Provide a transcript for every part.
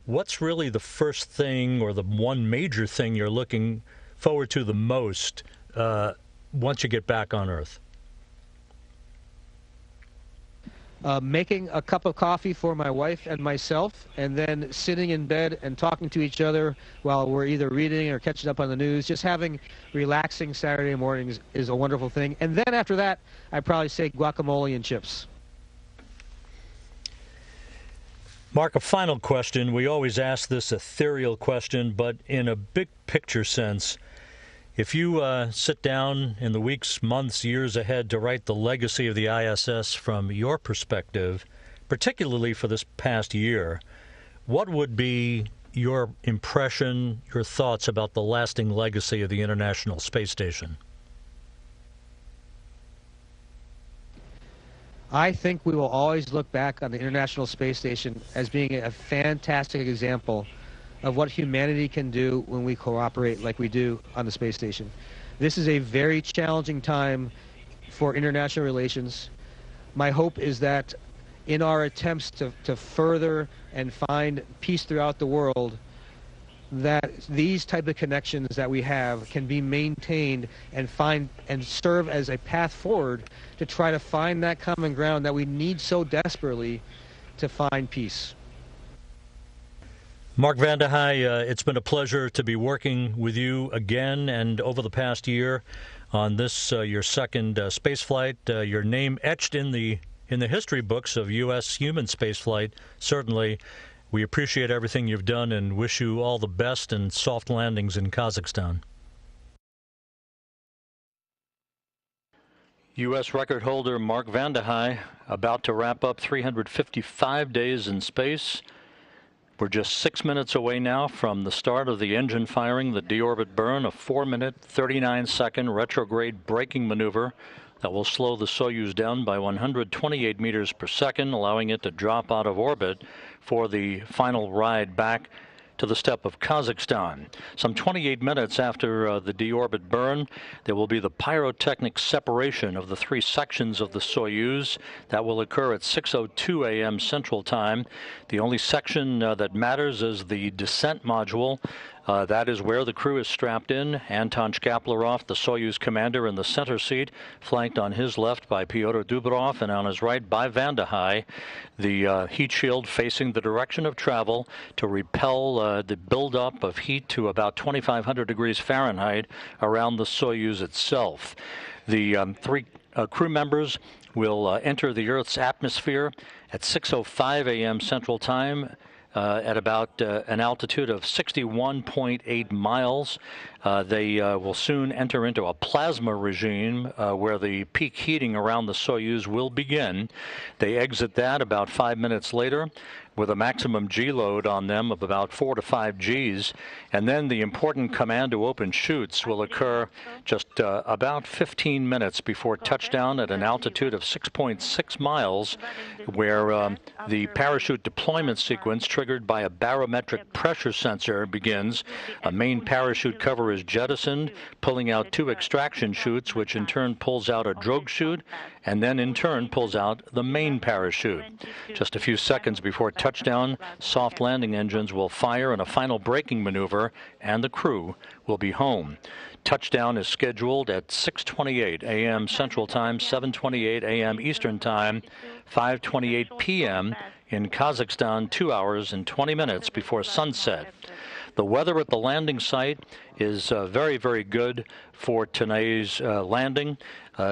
What's really the first thing or the one major thing you're looking forward to the most once you get back on Earth? Making a cup of coffee for my wife and myself, and then sitting in bed and talking to each other while we're either reading or catching up on the news. Just having relaxing Saturday mornings is a wonderful thing. And then after that, I'd probably say guacamole and chips. Mark, a final question. We always ask this ethereal question, but in a big picture sense, if you sit down in the weeks, months, years ahead to write the legacy of the ISS from your perspective, particularly for this past year, what would be your impression, your thoughts about the lasting legacy of the International Space Station? I think we will always look back on the International Space Station as being a fantastic example of what humanity can do when we cooperate like we do on the space station. This is a very challenging time for international relations. My hope is that in our attempts to further and find peace throughout the world, that these type of connections that we have can be maintained and find and serve as a path forward to try to find that common ground that we need so desperately to find peace. Mark Vande Hei, it's been a pleasure to be working with you again and over the past year on this, your second space flight. Your name etched in the history books of U.S. human spaceflight. Certainly, we appreciate everything you've done and wish you all the best and soft landings in Kazakhstan. U.S. record holder Mark Vande Hei about to wrap up 355 days in space. We're just 6 minutes away now from the start of the engine firing, the deorbit burn, a 4-minute, 39-second retrograde braking maneuver that will slow the Soyuz down by 128 meters per second, allowing it to drop out of orbit for the final ride back to the steppe of Kazakhstan. Some 28 minutes after the deorbit burn, there will be the pyrotechnic separation of the three sections of the Soyuz. That will occur at 6:02 a.m. Central Time. The only section that matters is the descent module. That is where the crew is strapped in. Anton Shkaplerov, the Soyuz commander, in the center seat, flanked on his left by Pyotr Dubrov and on his right by Vande Hei. The heat shield facing the direction of travel to repel the buildup of heat to about 2,500 degrees Fahrenheit around the Soyuz itself. The three crew members will enter the Earth's atmosphere at 6:05 a.m. Central Time. At about an altitude of 61.8 miles. They will soon enter into a plasma regime where the peak heating around the Soyuz will begin. They exit that about 5 minutes later with a maximum G load on them of about 4 to 5 Gs. And then the important command to open chutes will occur just about 15 minutes before touchdown at an altitude of 6.6 miles, where the parachute deployment sequence triggered by a barometric pressure sensor begins. A main parachute cover is jettisoned, pulling out 2 extraction chutes, which in turn pulls out a drogue chute, and then in turn pulls out the main parachute. Just a few seconds before touchdown, soft landing engines will fire in a final braking maneuver, and the crew will be home. Touchdown is scheduled at 6:28 a.m. Central Time, 7:28 a.m. Eastern Time, 5:28 p.m. in Kazakhstan, 2 hours and 20 minutes before sunset. The weather at the landing site is very, very good for today's landing.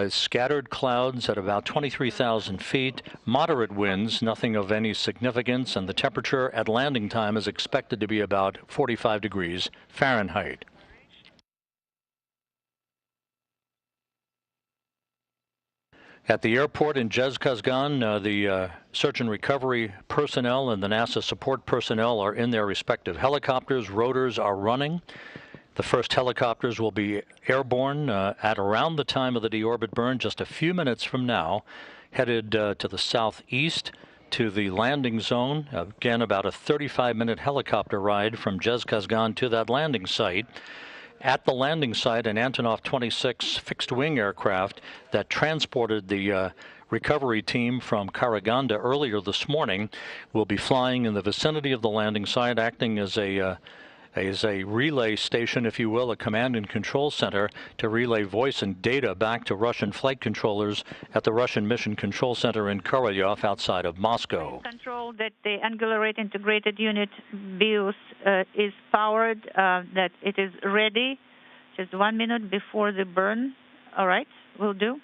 Scattered clouds at about 23,000 feet, moderate winds, nothing of any significance, and the temperature at landing time is expected to be about 45 degrees Fahrenheit. At the airport in Zhezkazgan, the search and recovery personnel and the NASA support personnel are in their respective helicopters. Rotors are running. The first helicopters will be airborne at around the time of the deorbit burn, just a few minutes from now, headed to the southeast to the landing zone. Again, about a 35-minute helicopter ride from Zhezkazgan to that landing site. At the landing site, an Antonov 26 fixed-wing aircraft that transported the recovery team from Karaganda earlier this morning will be flying in the vicinity of the landing site, acting as a relay station, if you will, a command and control center to relay voice and data back to Russian flight controllers at the Russian Mission Control Center in Korolyov outside of Moscow. Control that the Angular Rate Integrated Unit BIOS is powered, that it is ready just 1 minute before the burn. All right, will do.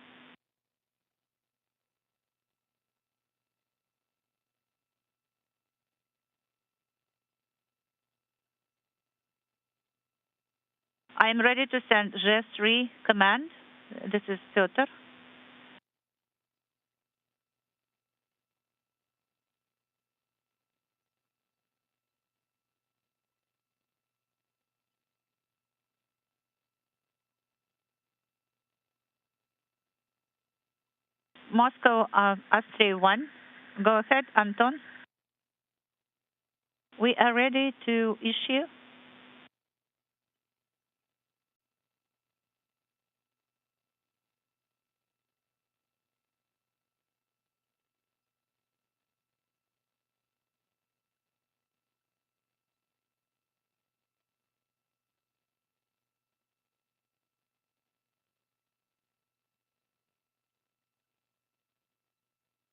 I'm ready to send G3 command. This is Pyotr. Moscow, Astray 1. Go ahead, Anton. We are ready to issue.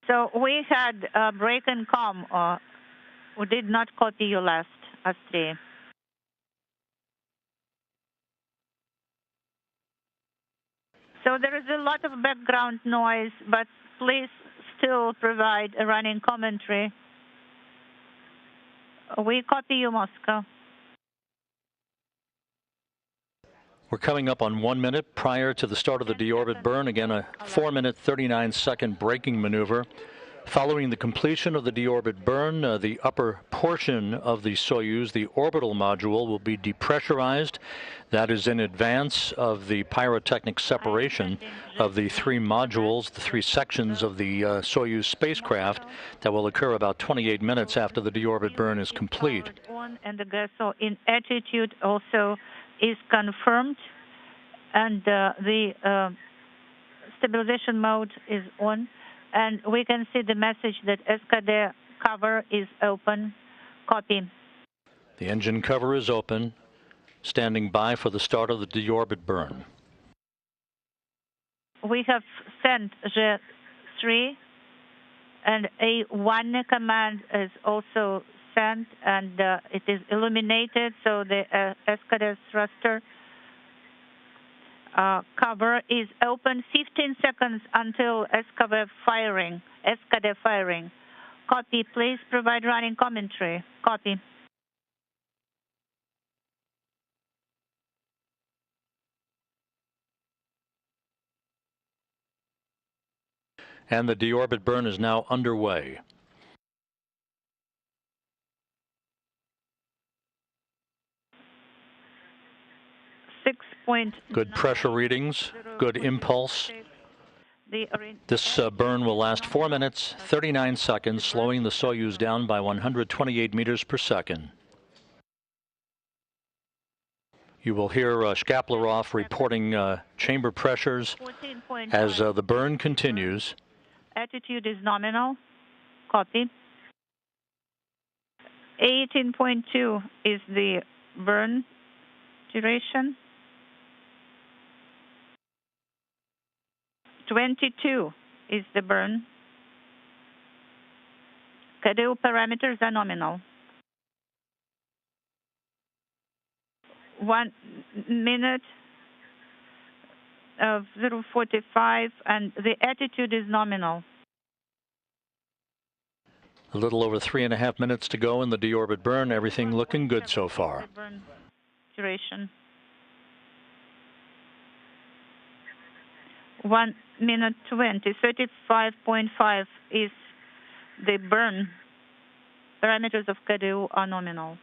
So we had a break in comm. We did not copy you last, Astray. So there is a lot of background noise, but please still provide a running commentary. We copy you, Moscow. We're coming up on 1 minute prior to the start of the deorbit burn. Again, a 4-minute, 39-second braking maneuver. Following the completion of the deorbit burn, the upper portion of the Soyuz, the orbital module, will be depressurized. That is in advance of the pyrotechnic separation of the three modules, the three sections of the Soyuz spacecraft that will occur about 28 minutes after the deorbit burn is complete. And the gas in attitude also is confirmed, and the stabilization mode is on, and we can see the message that SKD cover is open. Copy. The engine cover is open, standing by for the start of the deorbit burn. We have sent G3, and A1 command is also sent, and it is illuminated, so the SKD thruster cover is open. 15 seconds until SKD firing. Copy. Please provide running commentary. Copy. And the deorbit burn is now underway. Good pressure readings, good impulse. This burn will last 4 minutes, 39 seconds, slowing the Soyuz down by 128 meters per second. You will hear Shkaplerov reporting chamber pressures as the burn continues. Attitude is nominal. Copy. 18.2 is the burn duration. 22 is the burn. KDU parameters are nominal. 1 minute of 0:45, and the attitude is nominal. A little over 3.5 minutes to go in the deorbit burn. Everything looking good so far. Burn duration. 1 minute 20. 35.5 is the burn. Parameters of KDU are nominal.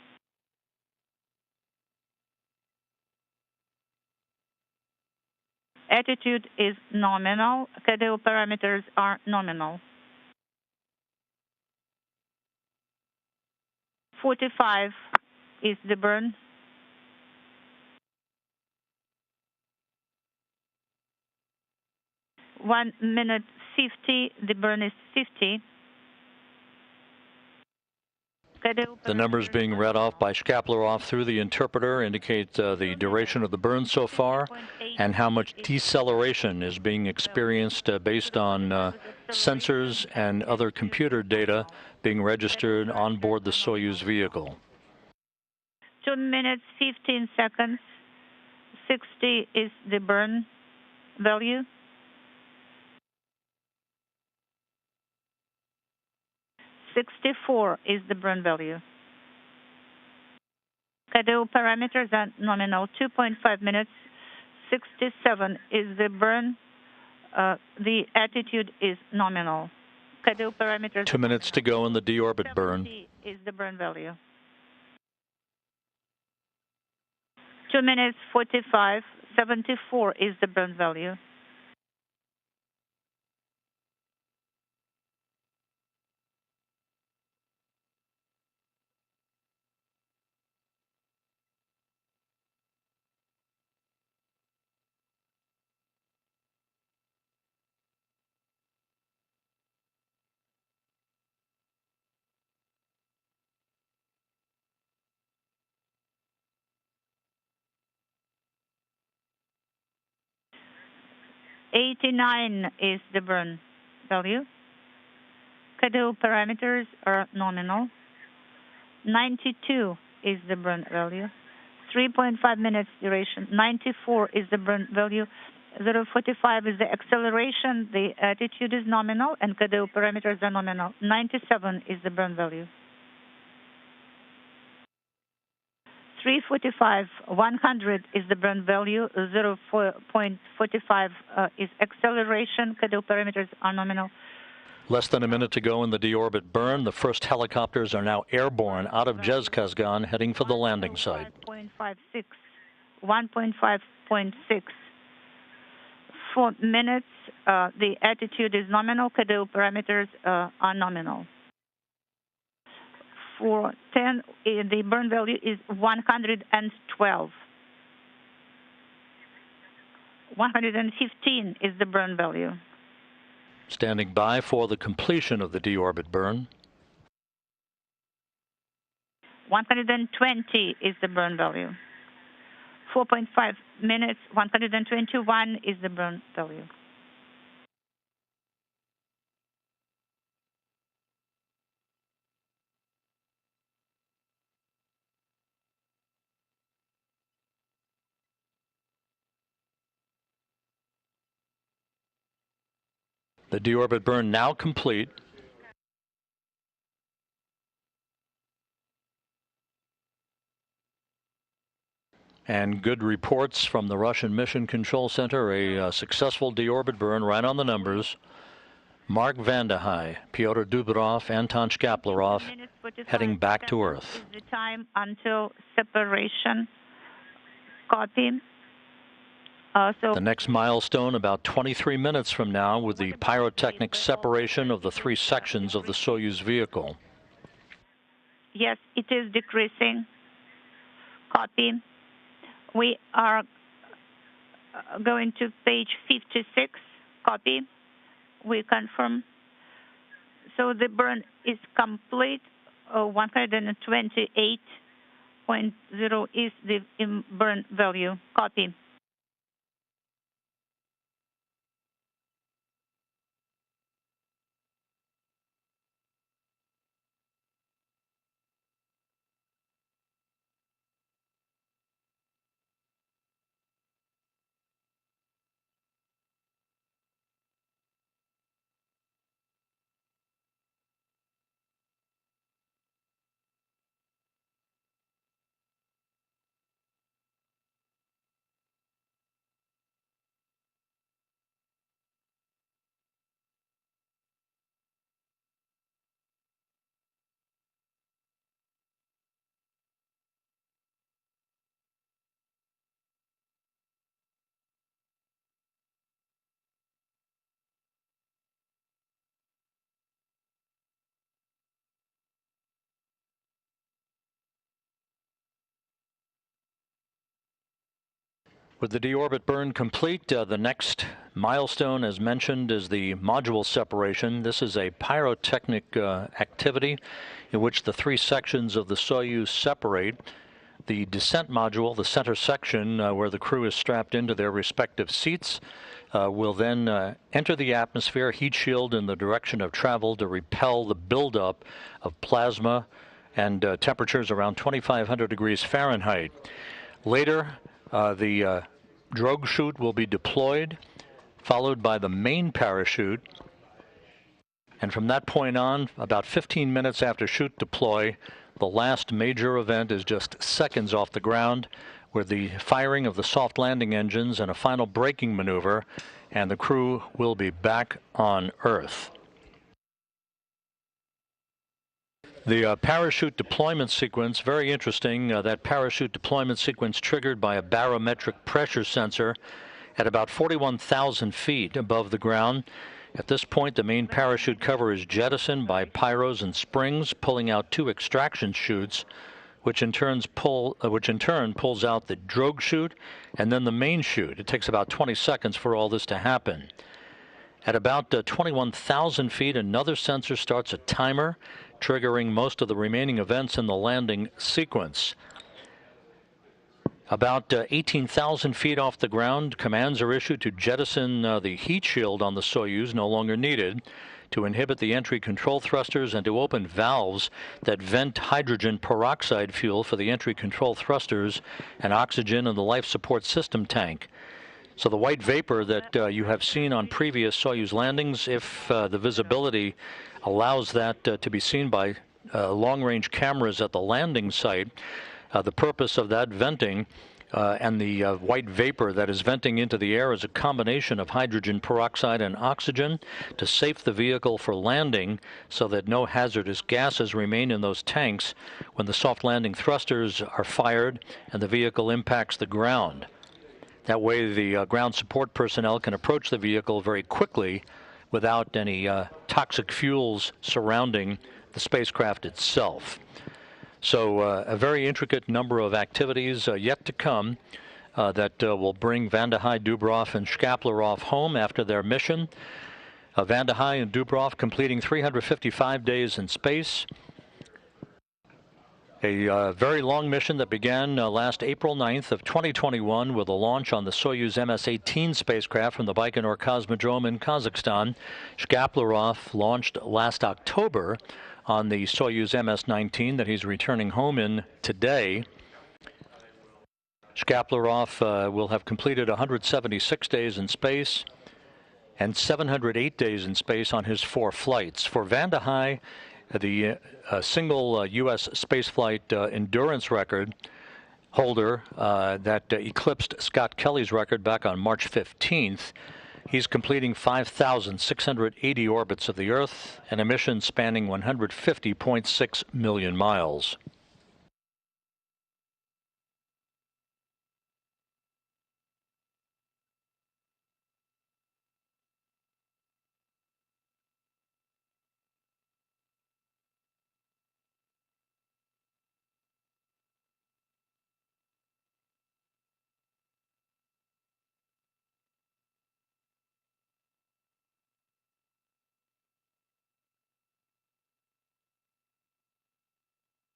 Attitude is nominal. KDU parameters are nominal. 45 is the burn. One minute 50, the burn is 50. The numbers being read off by Shkaplerov through the interpreter indicate the duration of the burn so far and how much deceleration is being experienced based on sensors and other computer data being registered on board the Soyuz vehicle. 2 minutes, 15 seconds. 60 is the burn value. 64 is the burn value. KDO parameters are nominal. 2.5 minutes. 67 is the burn. The attitude is nominal. KDO parameters. 2 minutes to go in the deorbit burn. Is the burn value. 2 minutes 45. 74 is the burn value. $89 is the burn value. KDO parameters are nominal. 92 is the burn value. 3.5 minutes duration. 94 is the burn value. 0.45 is the acceleration. The attitude is nominal, and KDO parameters are nominal. 97 is the burn value. 3.45, 100 is the burn value. 0.45 is acceleration. KDO parameters are nominal. Less than a minute to go in the deorbit burn. The first helicopters are now airborne out of Zhezkazgan, heading for the landing site. 1.5.6. 4 minutes. The attitude is nominal. KDO parameters are nominal. 4:10, the burn value is 112. 115 is the burn value. Standing by for the completion of the deorbit burn. 120 is the burn value. 4.5 minutes, 121 is the burn value. The deorbit burn now complete. And good reports from the Russian Mission Control Center, a successful deorbit burn right on the numbers. Mark Vande Hei, Pyotr Dubrov, Anton Shkaplerov heading back to Earth. Is the time until separation. Copy. The next milestone about 23 minutes from now with the pyrotechnic separation of the three sections of the Soyuz vehicle. Yes, it is decreasing. Copy. We are going to page 56. Copy. We confirm. So the burn is complete. 128.0 is the burn value. Copy. With the deorbit burn complete, the next milestone, as mentioned, is the module separation. This is a pyrotechnic activity in which the three sections of the Soyuz separate. The descent module, the center section where the crew is strapped into their respective seats, will then enter the atmosphere, heat shield in the direction of travel to repel the buildup of plasma and temperatures around 2,500 degrees Fahrenheit. Later, the drogue chute will be deployed, followed by the main parachute. And from that point on, about 15 minutes after chute deploy, the last major event is just seconds off the ground, with the firing of the soft landing engines and a final braking maneuver, and the crew will be back on Earth. The parachute deployment sequence, very interesting. That parachute deployment sequence triggered by a barometric pressure sensor at about 41,000 feet above the ground. At this point, the main parachute cover is jettisoned by pyros and springs, pulling out two extraction chutes, which in turn pulls out the drogue chute and then the main chute. It takes about 20 seconds for all this to happen. At about 21,000 feet, another sensor starts a timer, triggering most of the remaining events in the landing sequence. About 18,000 feet off the ground, commands are issued to jettison the heat shield on the Soyuz, no longer needed, to inhibit the entry control thrusters and to open valves that vent hydrogen peroxide fuel for the entry control thrusters and oxygen in the life support system tank. So the white vapor that you have seen on previous Soyuz landings, if the visibility allows that to be seen by long-range cameras at the landing site, the purpose of that venting and the white vapor that is venting into the air is a combination of hydrogen peroxide and oxygen to safe the vehicle for landing so that no hazardous gases remain in those tanks when the soft landing thrusters are fired and the vehicle impacts the ground. That way the ground support personnel can approach the vehicle very quickly without any toxic fuels surrounding the spacecraft itself. So a very intricate number of activities yet to come that will bring Vande Hei, Dubrov, and Shkaplerov home after their mission. Vande Hei and Dubrov completing 355 days in space. A very long mission that began last April 9th of 2021 with a launch on the Soyuz MS-18 spacecraft from the Baikonur Cosmodrome in Kazakhstan. Shkaplerov launched last October on the Soyuz MS-19 that he's returning home in today. Shkaplerov will have completed 176 days in space and 708 days in space on his 4 flights. For Vande Hei, the single U.S. spaceflight endurance record holder that eclipsed Scott Kelly's record back on March 15th. He's completing 5,680 orbits of the Earth and a mission spanning 150.6 million miles.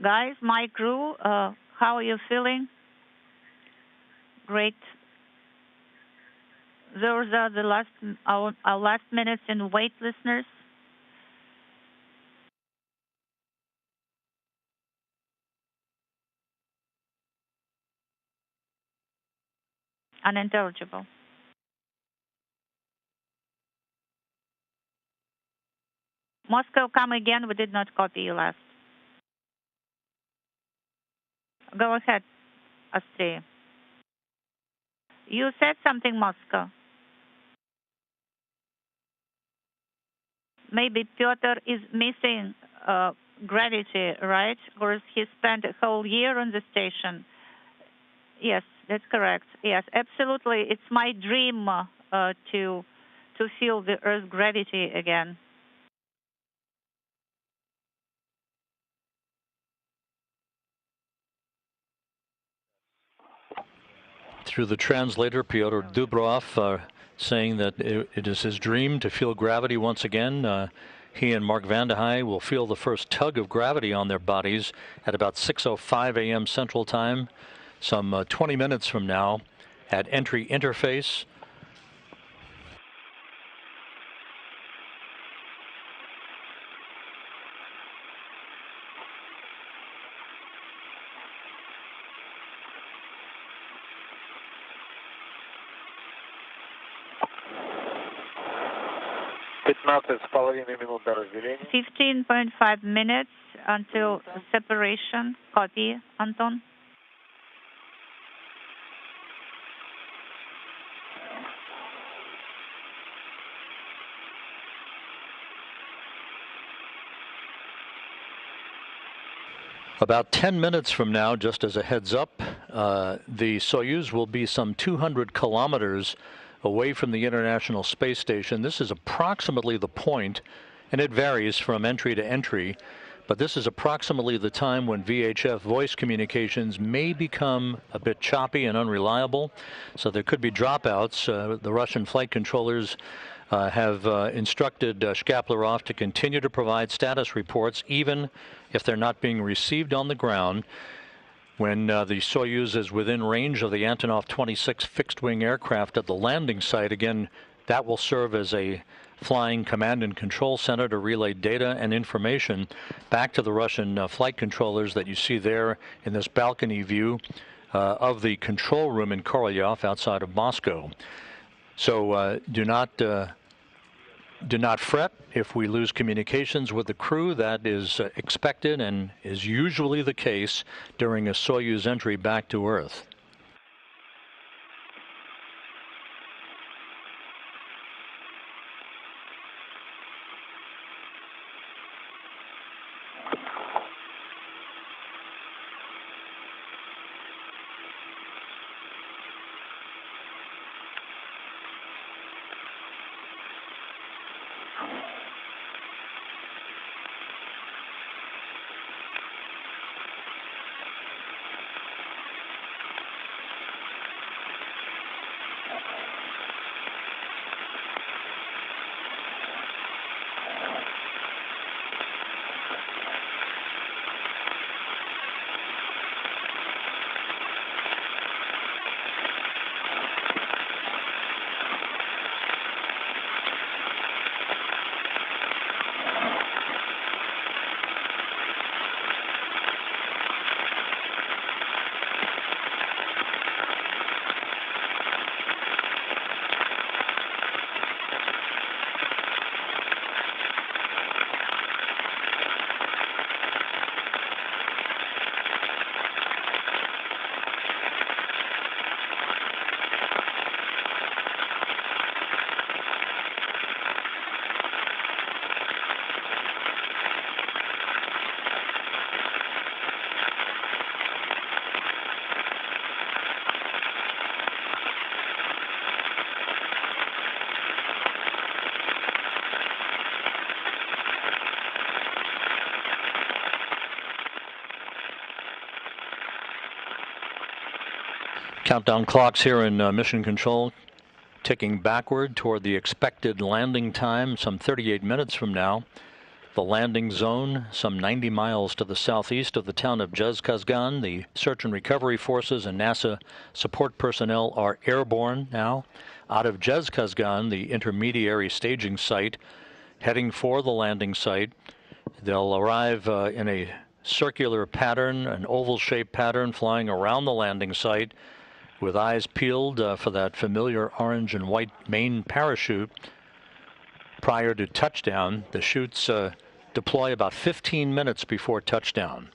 Guys, my crew, how are you feeling? Great. Those are the our last minutes in wait, listeners. Unintelligible. Moscow, come again. We did not copy you last. Go ahead, Austria. You said something, Moscow. Maybe Pyotr is missing gravity, right? Or he spent a whole year on the station. Yes, that's correct. Yes, absolutely. It's my dream to feel the Earth's gravity again. through the translator, Pyotr Dubrov, saying that it is his dream to feel gravity once again. He and Mark Vande Hei will feel the first tug of gravity on their bodies at about 6:05 a.m. Central Time, some 20 minutes from now, at entry interface. разделения. 15.5 minutes until separation. Copy, Anton. About 10 minutes from now, just as a heads up, the Soyuz will be some 200 kilometers away from the International Space Station. This is approximately the point, and it varies from entry to entry, but this is approximately the time when VHF voice communications may become a bit choppy and unreliable, so there could be dropouts. The Russian flight controllers have instructed Shkaplerov to continue to provide status reports even if they're not being received on the ground. When the Soyuz is within range of the Antonov 26 fixed-wing aircraft at the landing site, again, that will serve as a flying command and control center to relay data and information back to the Russian flight controllers that you see there in this balcony view of the control room in Korolyov outside of Moscow. So do not fret if we lose communications with the crew. That is expected and is usually the case during a Soyuz entry back to Earth. Countdown clocks here in Mission Control ticking backward toward the expected landing time some 38 minutes from now. The landing zone some 90 miles to the southeast of the town of Zhezkazgan. The search and recovery forces and NASA support personnel are airborne now out of Zhezkazgan, the intermediary staging site, heading for the landing site. They'll arrive in a circular pattern, an oval-shaped pattern, flying around the landing site with eyes peeled for that familiar orange and white main parachute. Prior to touchdown, the chutes deploy about 15 minutes before touchdown.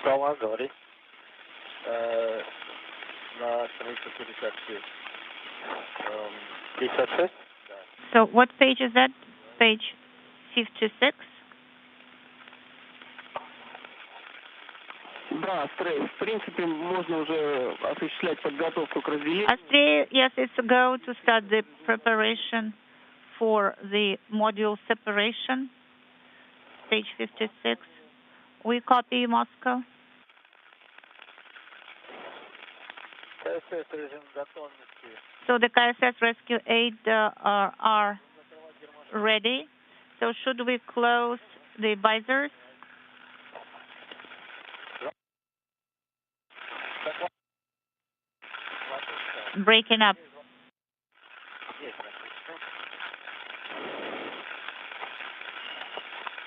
Стал говори. На странице 56. 56? So what page is that? Page 56? Да, Астрей, в принципе, можно уже осуществлять подготовку к разделению. Astray, yes, it's a go to start the preparation for the module separation. Page 56. We copy Moscow. КСС режим готовности. So the KSS Rescue 8 are ready. So should we close the visors? Breaking up.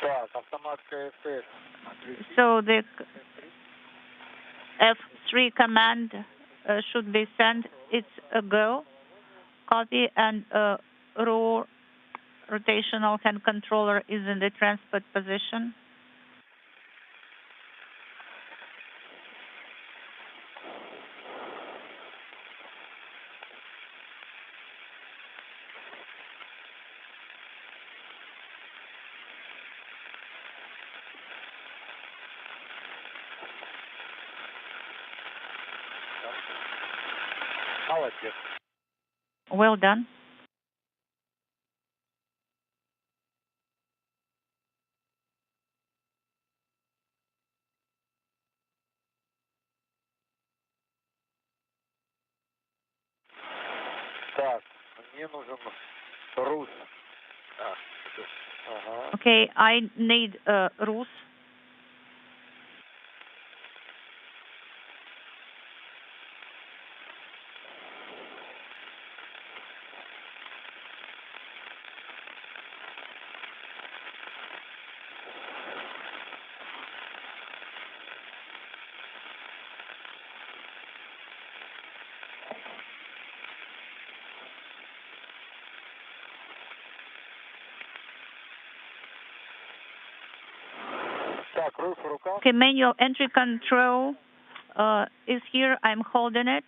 Так, автомат КСС. So the F3 command should be sent. It's a go. Copy, and rotational hand controller is in the transport position. Молодец. Well done. Так, мне нужен Рус. Ага. Okay, I need Rus. Так, Рус в руках. Okay, manual entry control is here. I'm holding it.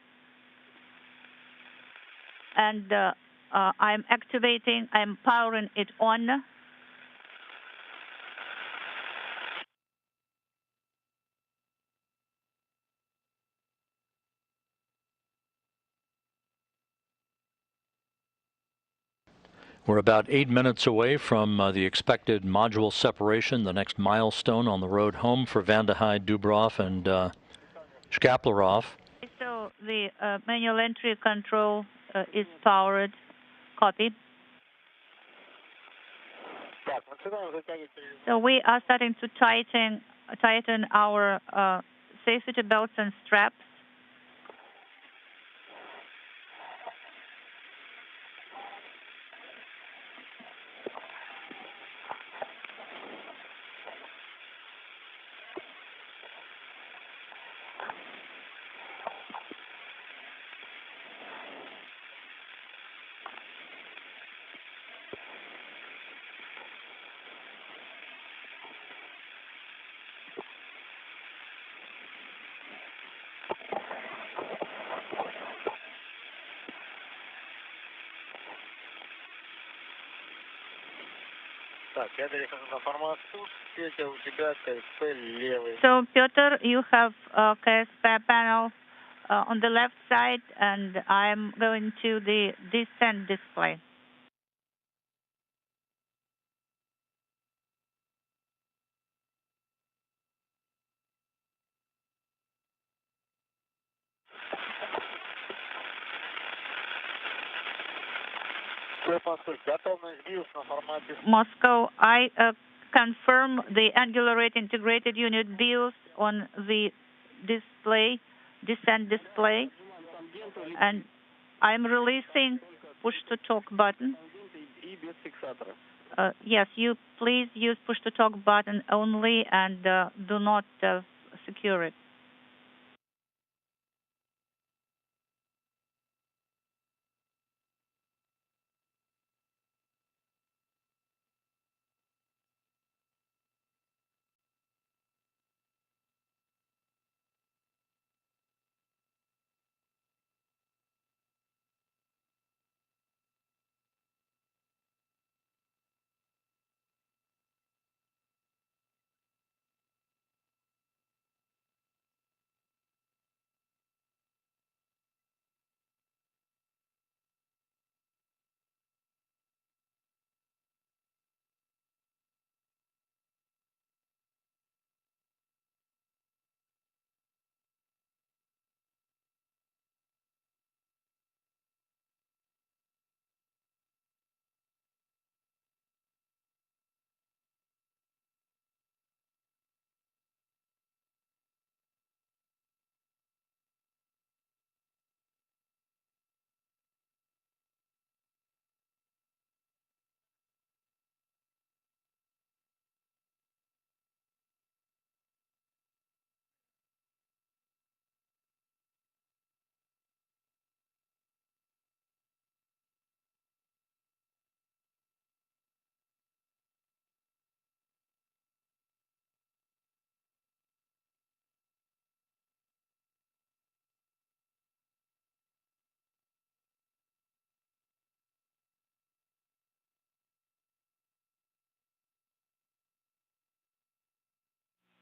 And I'm activating, I'm powering it on. We're about 8 minutes away from the expected module separation, the next milestone on the road home for Vande Hei, Dubrov, and Shkaplerov. So the manual entry control is powered. Copy. So we are starting to tighten our safety belts and straps. So, Pyotr, you have KSP panel on the left side, and I'm going to the descent display. Moscow, I confirm the angular rate integrated unit BIOS on the display, descent display, and I'm releasing push to talk button. Yes, you please use push to talk button only and do not secure it.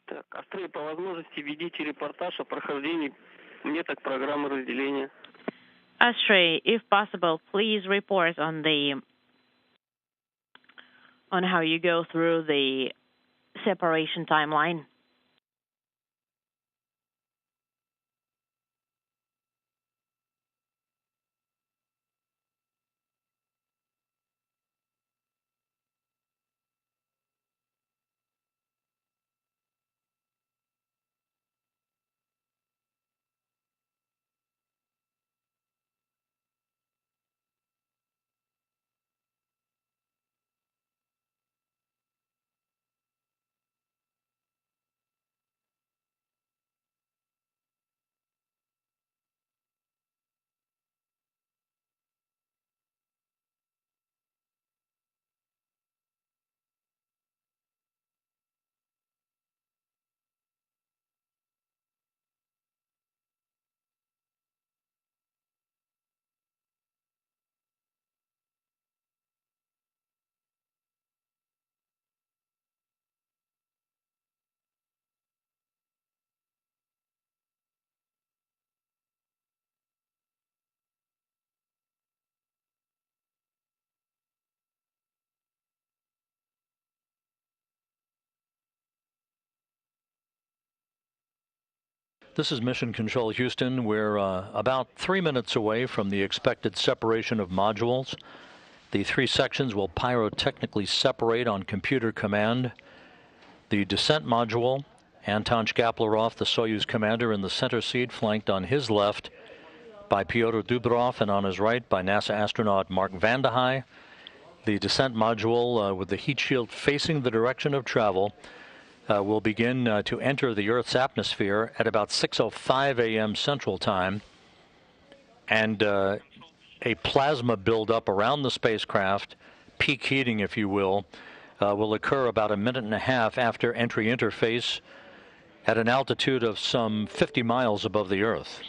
Так, Астрей, по возможности ведите репортаж о прохождении меток программы разделения. Astray, if possible, please report on how you go through the separation timeline. This is Mission Control Houston. We're about 3 minutes away from the expected separation of modules. The three sections will pyrotechnically separate on computer command. The descent module, Anton Shkaplerov, the Soyuz commander, in the center seat, flanked on his left by Pyotr Dubrov and on his right by NASA astronaut Mark Vande Hei. The descent module, with the heat shield facing the direction of travel, will begin to enter the Earth's atmosphere at about 6:05 a.m. Central Time, and a plasma buildup around the spacecraft, peak heating if you will occur about a minute and a half after entry interface at an altitude of some 50 miles above the Earth.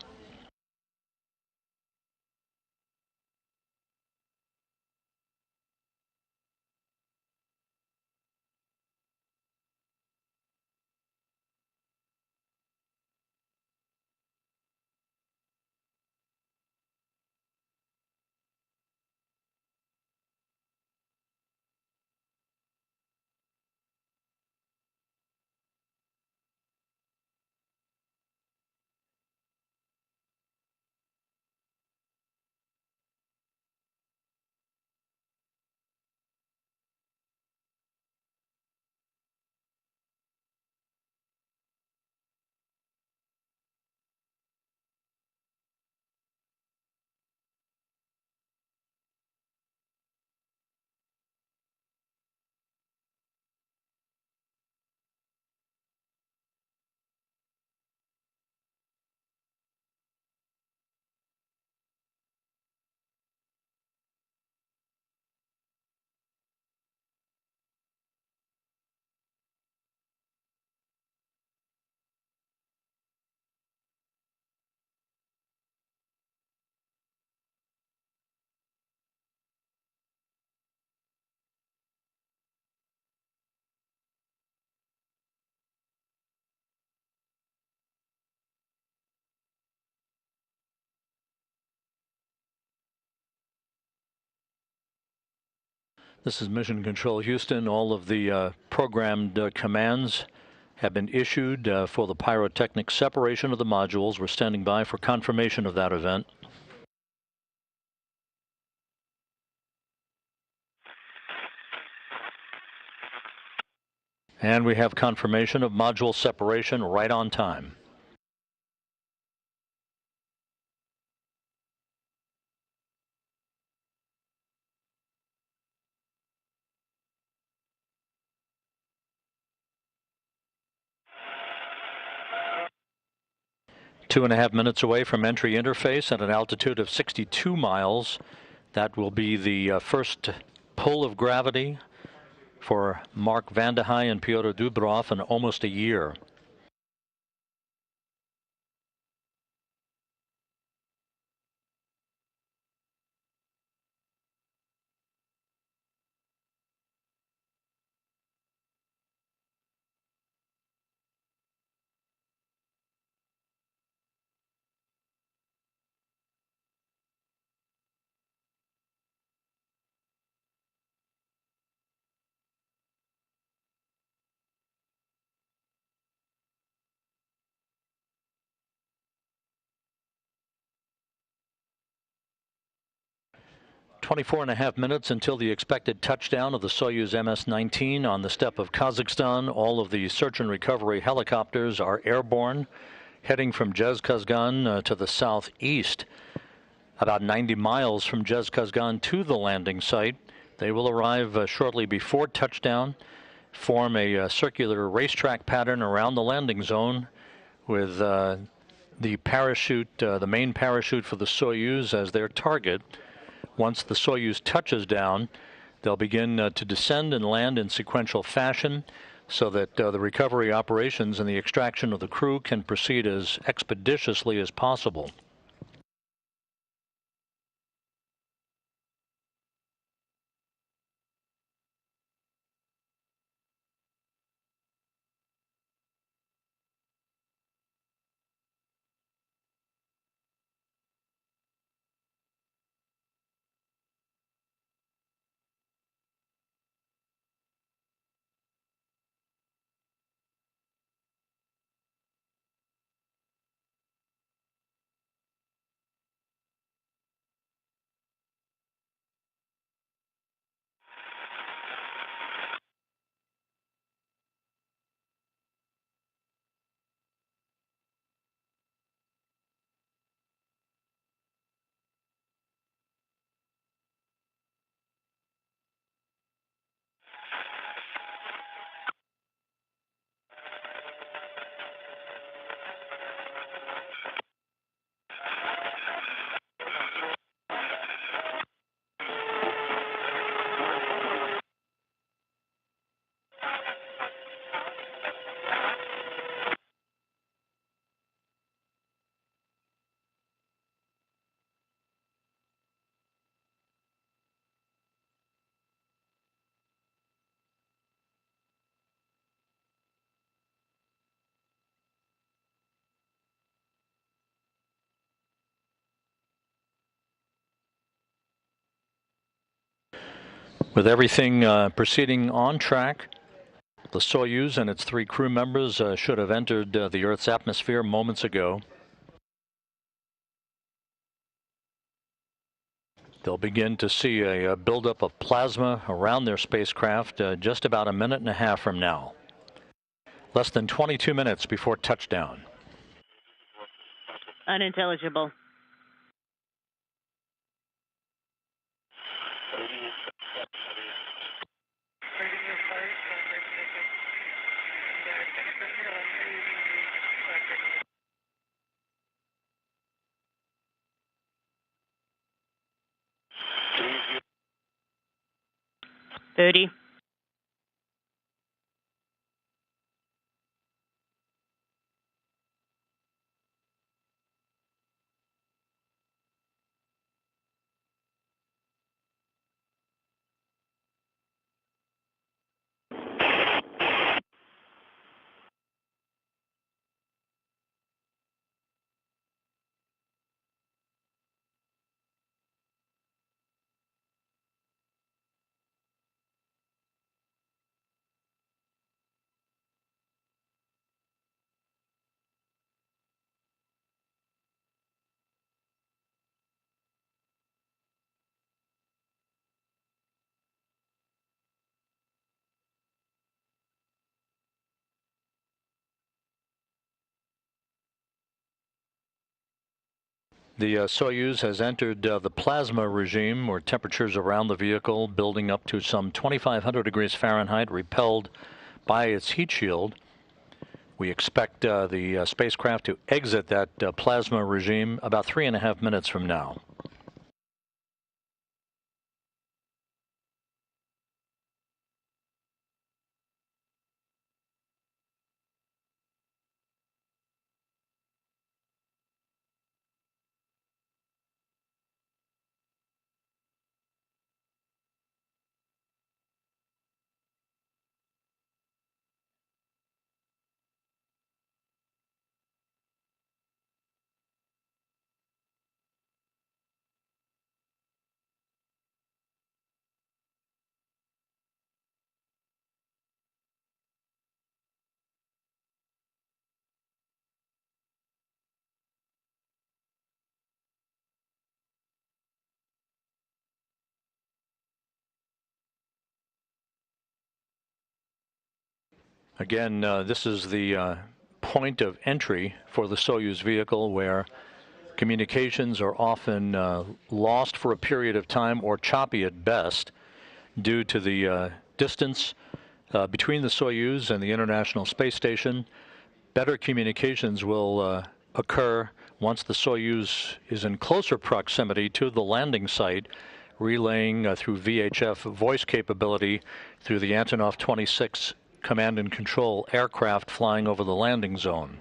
This is Mission Control Houston. All of the programmed commands have been issued for the pyrotechnic separation of the modules. We're standing by for confirmation of that event. And we have confirmation of module separation right on time. Two and a half minutes away from entry interface at an altitude of 62 miles. That will be the first pull of gravity for Mark Vande Hei and Pyotr Dubrov in almost a year. 24.5 minutes until the expected touchdown of the Soyuz MS-19 on the steppe of Kazakhstan. All of the search and recovery helicopters are airborne, heading from Zhezkazgan to the southeast, about 90 miles from Zhezkazgan to the landing site. They will arrive shortly before touchdown, form a circular racetrack pattern around the landing zone with the parachute, the main parachute for the Soyuz as their target. Once the Soyuz touches down, they'll begin to descend and land in sequential fashion so that the recovery operations and the extraction of the crew can proceed as expeditiously as possible. With everything proceeding on track, the Soyuz and its 3 crew members should have entered the Earth's atmosphere moments ago. They'll begin to see a buildup of plasma around their spacecraft just about a minute and a half from now. Less than 22 minutes before touchdown. Unintelligible. $30. The Soyuz has entered the plasma regime, where temperatures around the vehicle building up to some 2,500 degrees Fahrenheit, repelled by its heat shield. We expect the spacecraft to exit that plasma regime about 3.5 minutes from now. Again, this is the point of entry for the Soyuz vehicle, where communications are often lost for a period of time or choppy at best due to the distance between the Soyuz and the International Space Station. Better communications will occur once the Soyuz is in closer proximity to the landing site, relaying through VHF voice capability through the Antonov 26 command and control aircraft flying over the landing zone.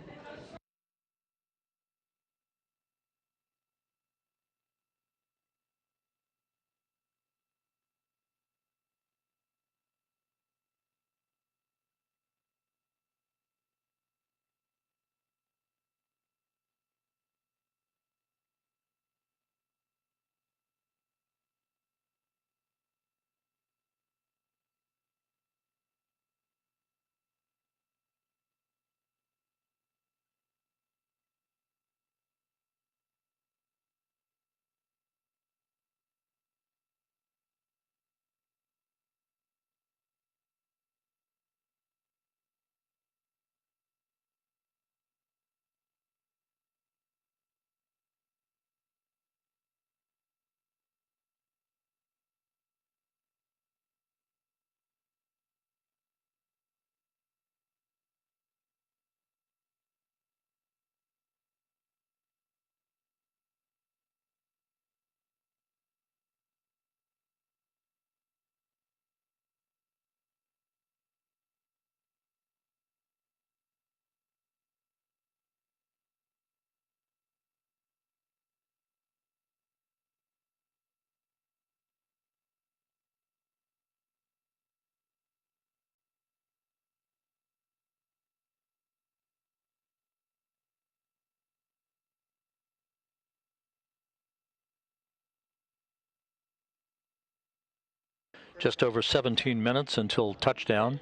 Just over 17 minutes until touchdown.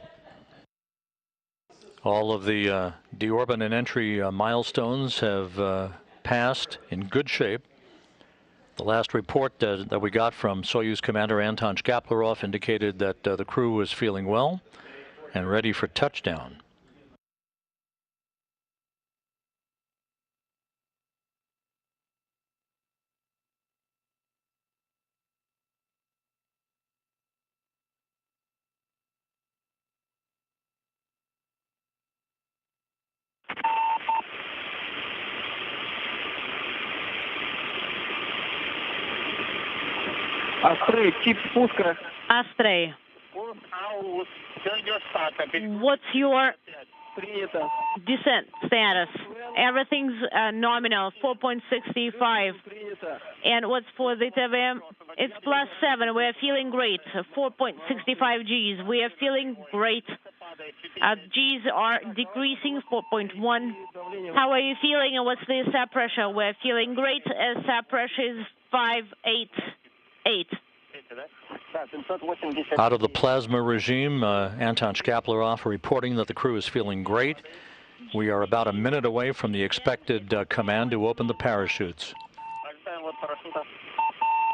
All of the deorbit and entry milestones have passed in good shape. The last report that we got from Soyuz Commander Anton Shkaplerov indicated that the crew was feeling well and ready for touchdown. Астрей, тип спуска. Astray, what's your Принято. descent status? Everything's nominal, 4.65. Принято. And what's for the TVM? It's +7. We're feeling great. 4.65 Gs. We are feeling great. Gs are decreasing, 4.1. How are you feeling, and what's the sap pressure? We're feeling great. Sap pressure is 588. Out of the plasma regime, Anton Shkaplerov reporting that the crew is feeling great. We are about a minute away from the expected command to open the parachutes.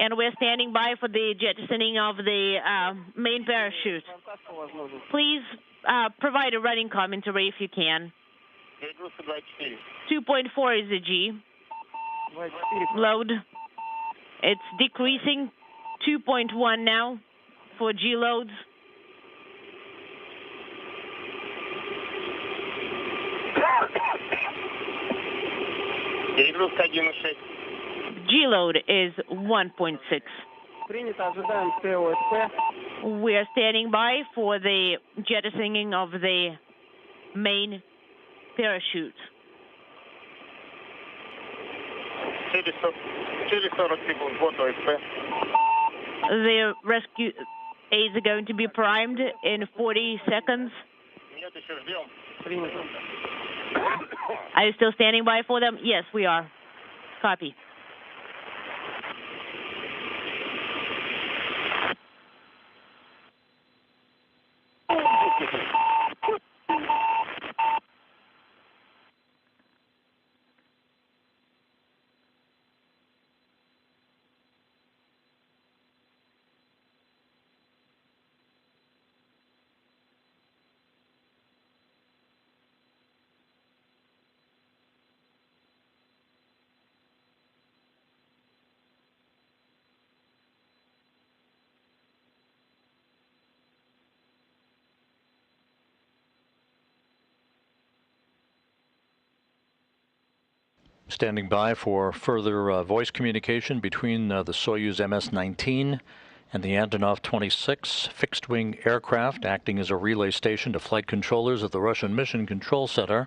And we're standing by for the jettisoning of the main parachute. Please provide a running commentary if you can. 2.4 is the G. Load. It's decreasing. 2.1 now for G loads. G load is 1.6. We are standing by for the jettisoning of the main parachute. The rescue aids are going to be primed in 40 seconds. Are you still standing by for them? Yes, we are. Copy. Standing by for further voice communication between the Soyuz MS-19 and the Antonov 26 fixed-wing aircraft, acting as a relay station to flight controllers at the Russian Mission Control Center.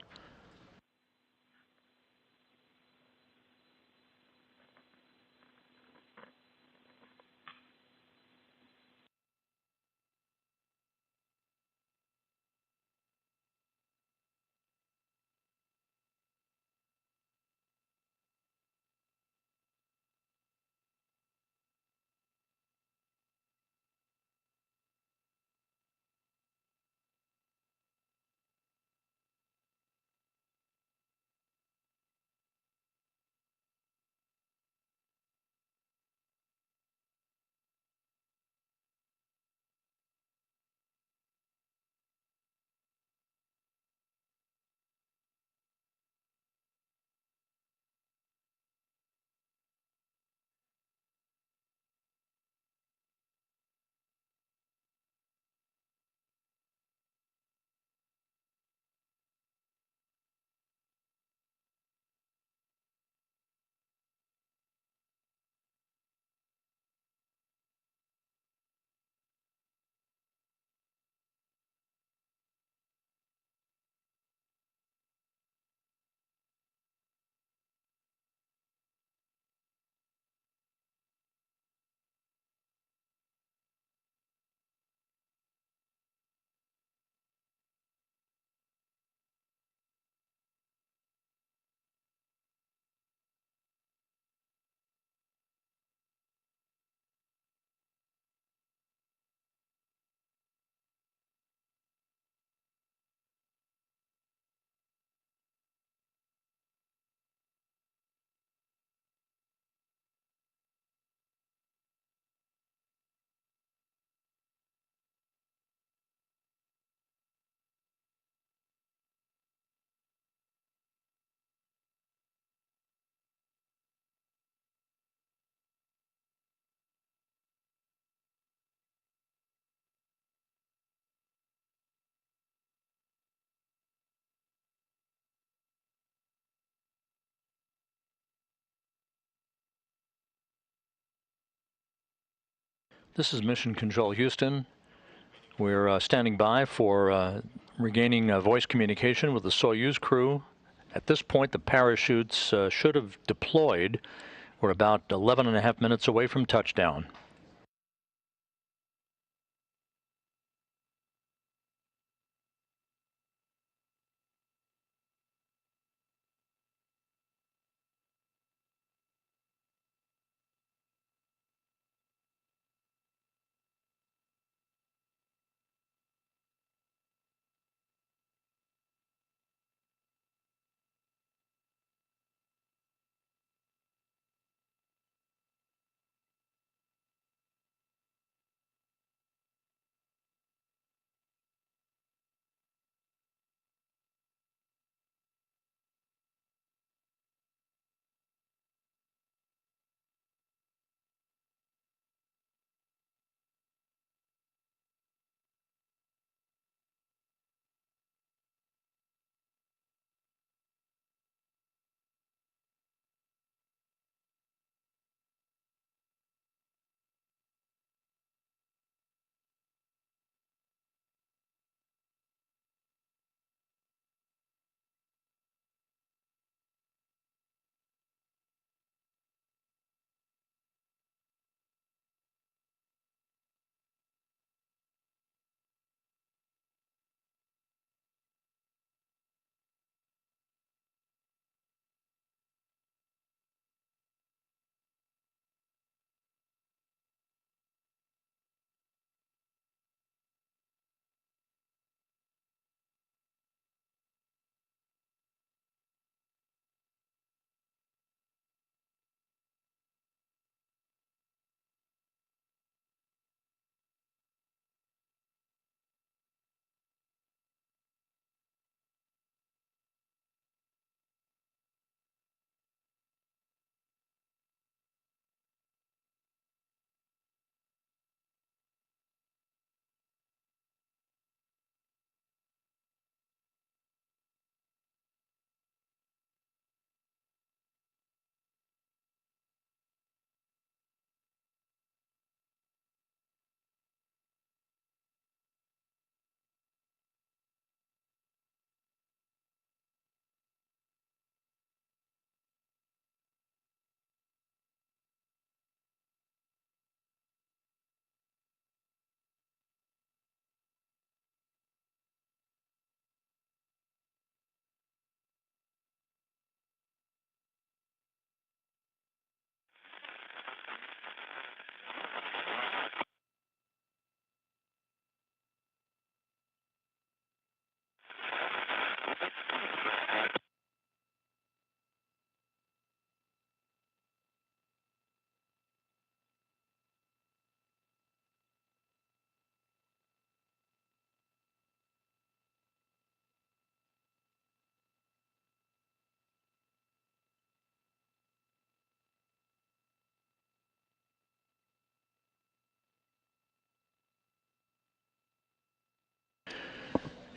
This is Mission Control Houston. We're standing by for regaining voice communication with the Soyuz crew. At this point, the parachutes should have deployed. We're about 11.5 minutes away from touchdown.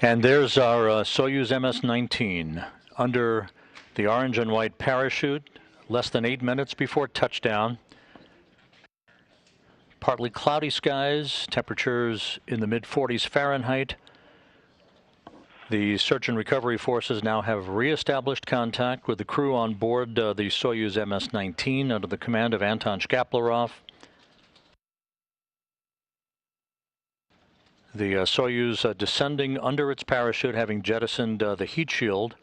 And there's our Soyuz MS-19 under the orange and white parachute, less than 8 minutes before touchdown. Partly cloudy skies, temperatures in the mid-40s Fahrenheit. The search and recovery forces now have reestablished contact with the crew on board the Soyuz MS-19 under the command of Anton Shkaplerov. The Soyuz descending under its parachute, having jettisoned the heat shield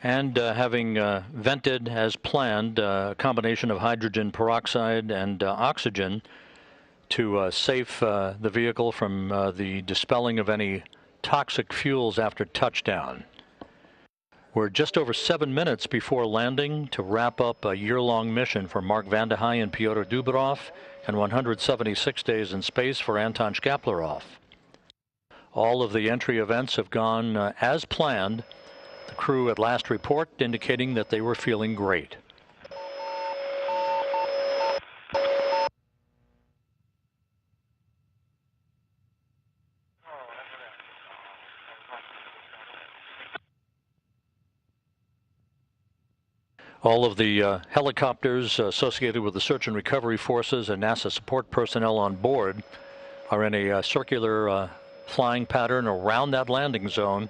and having vented as planned a combination of hydrogen peroxide and oxygen to safe the vehicle from the dispelling of any toxic fuels after touchdown. We're just over 7 minutes before landing to wrap up a year-long mission for Mark Vande Hei and Pyotr Dubrov, and 176 days in space for Anton Shkaplerov. All of the entry events have gone as planned. The crew at last report indicating that they were feeling great. All of the helicopters associated with the search and recovery forces and NASA support personnel on board are in a circular flying pattern around that landing zone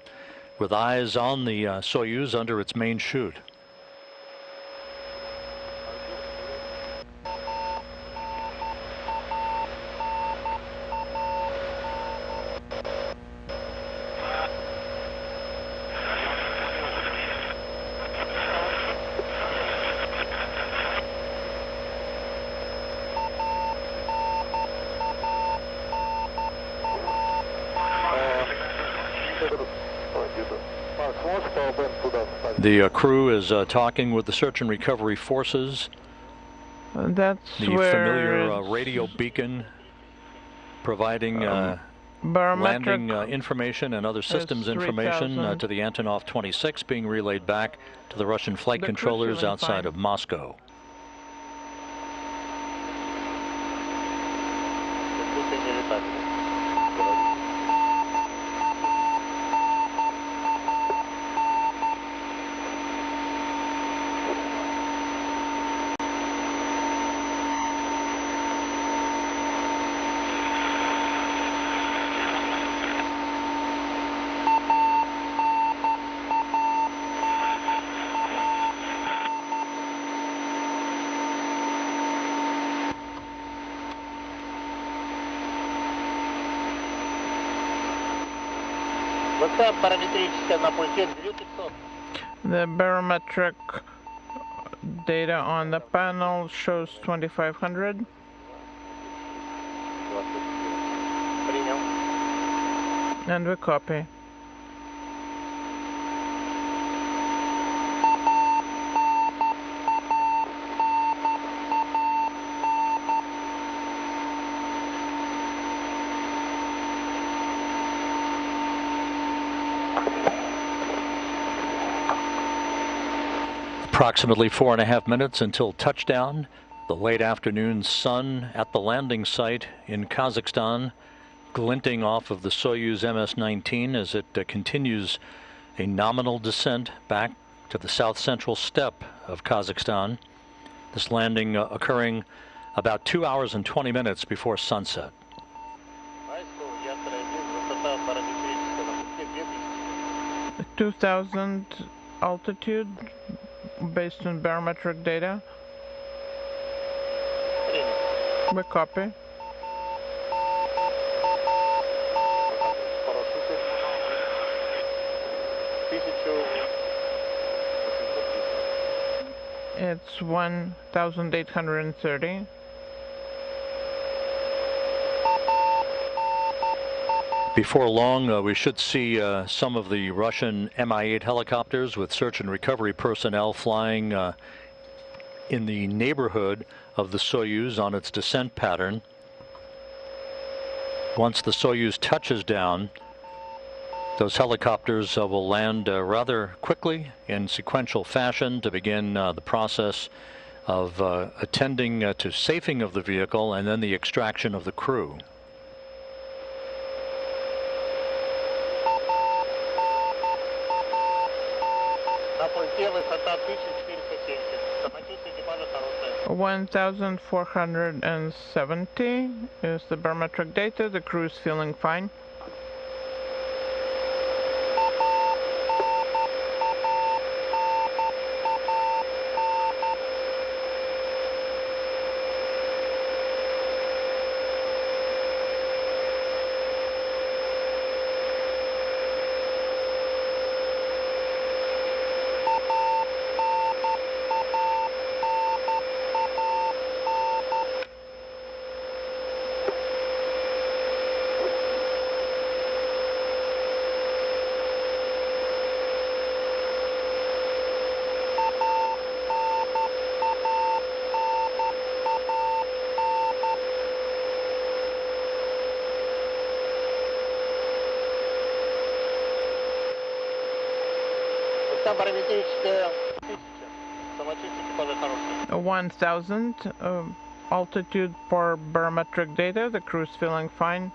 with eyes on the Soyuz under its main chute. The crew is talking with the search and recovery forces. That's the familiar radio beacon providing landing information and other systems information to the Antonov 26 being relayed back to the Russian flight controllers outside of Moscow. The barometric data on the panel shows 2500. And we copy. Approximately 4.5 minutes until touchdown. The late afternoon sun at the landing site in Kazakhstan, glinting off of the Soyuz MS-19 as it continues a nominal descent back to the south central steppe of Kazakhstan. This landing occurring about 2 hours and 20 minutes before sunset. 2,000 altitude based on barometric data. We copy. It's 1,830. Before long, we should see some of the Russian Mi-8 helicopters with search and recovery personnel flying in the neighborhood of the Soyuz on its descent pattern. Once the Soyuz touches down, those helicopters will land rather quickly in sequential fashion to begin the process of attending to safing of the vehicle and then the extraction of the crew. $1,470 is the barometric data. The crew is feeling fine. A 1,000 altitude for barometric data. The crew's feeling fine.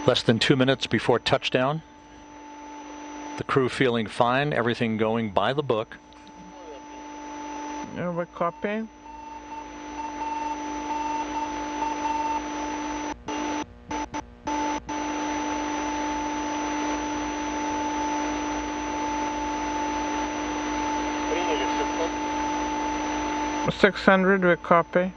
Less than 2 minutes before touchdown. The crew feeling fine, everything going by the book. We copy. $600, we copy.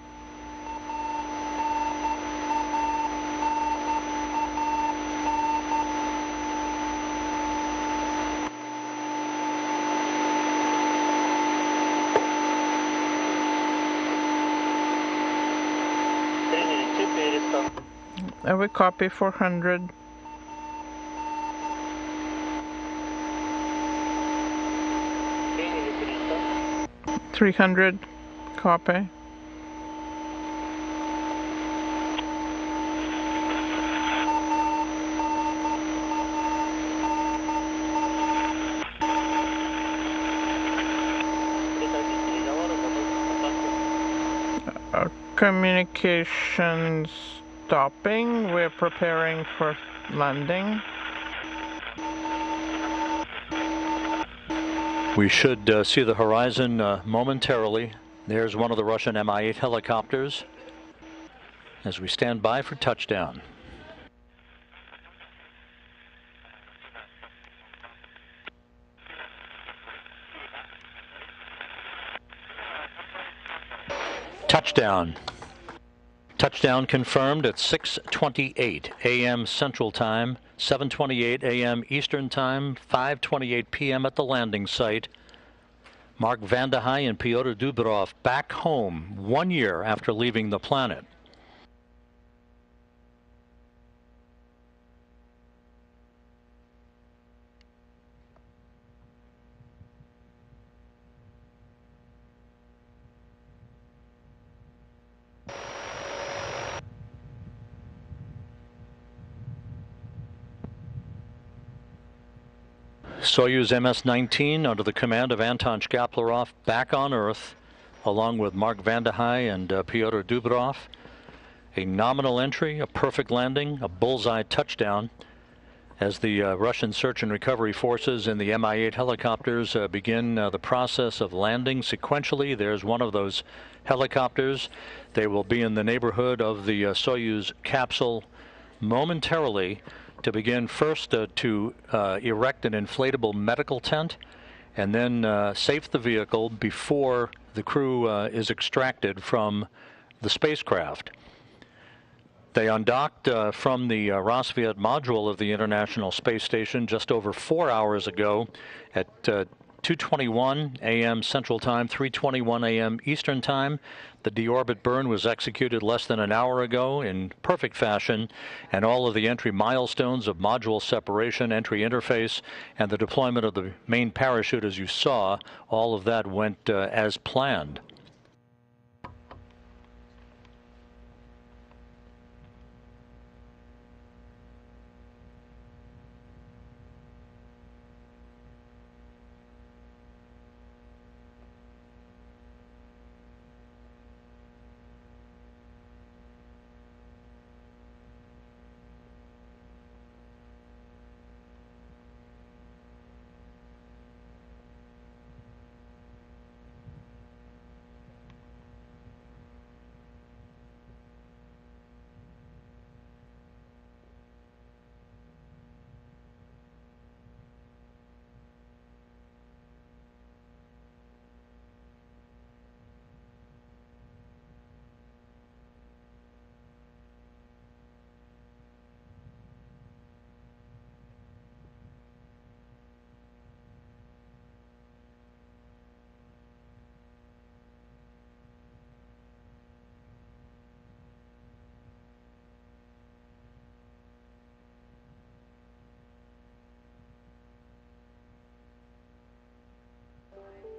We copy 400. $300, copy. Communications stopping. We're preparing for landing. We should see the horizon momentarily. There's one of the Russian Mi-8 helicopters as we stand by for touchdown. Touchdown. Touchdown confirmed at 6:28 a.m. Central Time, 7:28 a.m. Eastern Time, 5:28 p.m. at the landing site. Mark Vande Hei and Pyotr Dubrov back home 1 year after leaving the planet. Soyuz MS-19 under the command of Anton Shkaplerov back on Earth along with Mark Vande Hei and Pyotr Dubrov. A nominal entry, a perfect landing, a bullseye touchdown as the Russian search and recovery forces in the Mi-8 helicopters begin the process of landing sequentially. There's one of those helicopters. They will be in the neighborhood of the Soyuz capsule momentarily to begin first to erect an inflatable medical tent and then safe the vehicle before the crew is extracted from the spacecraft. They undocked from the Rosviet module of the International Space Station just over 4 hours ago at 2:21 a.m. Central Time, 3:21 a.m. Eastern Time. The deorbit burn was executed less than an hour ago in perfect fashion, and all of the entry milestones of module separation, entry interface, and the deployment of the main parachute, as you saw, all of that went as planned.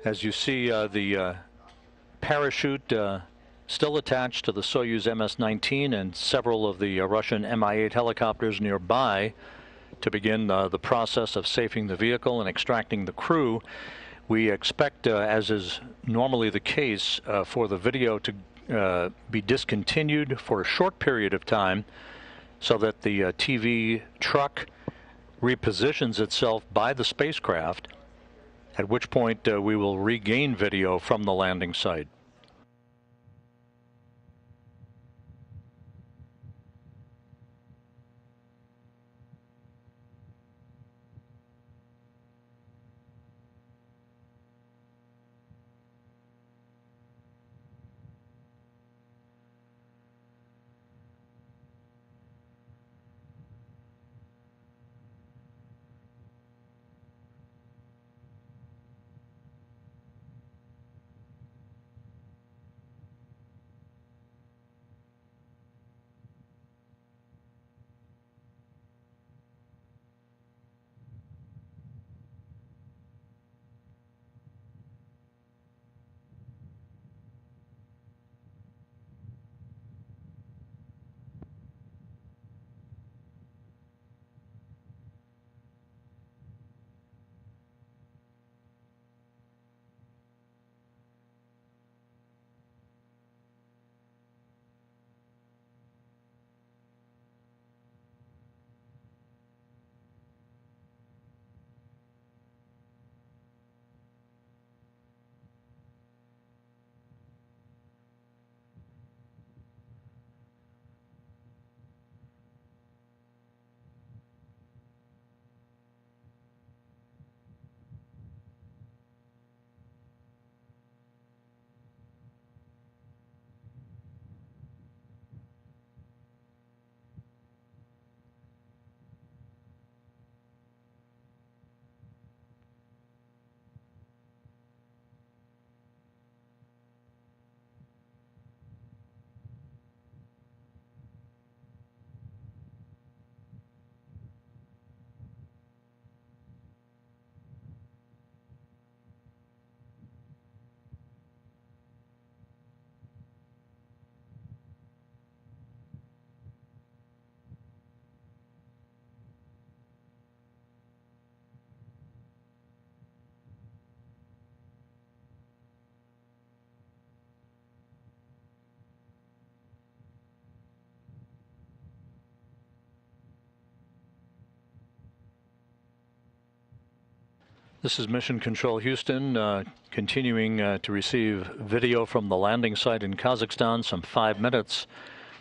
As you see, the parachute still attached to the Soyuz MS-19 and several of the Russian Mi-8 helicopters nearby to begin the process of safing the vehicle and extracting the crew. We expect, as is normally the case, for the video to be discontinued for a short period of time so that the TV truck repositions itself by the spacecraft, at which point we will regain video from the landing site. This is Mission Control Houston, continuing to receive video from the landing site in Kazakhstan some 5 minutes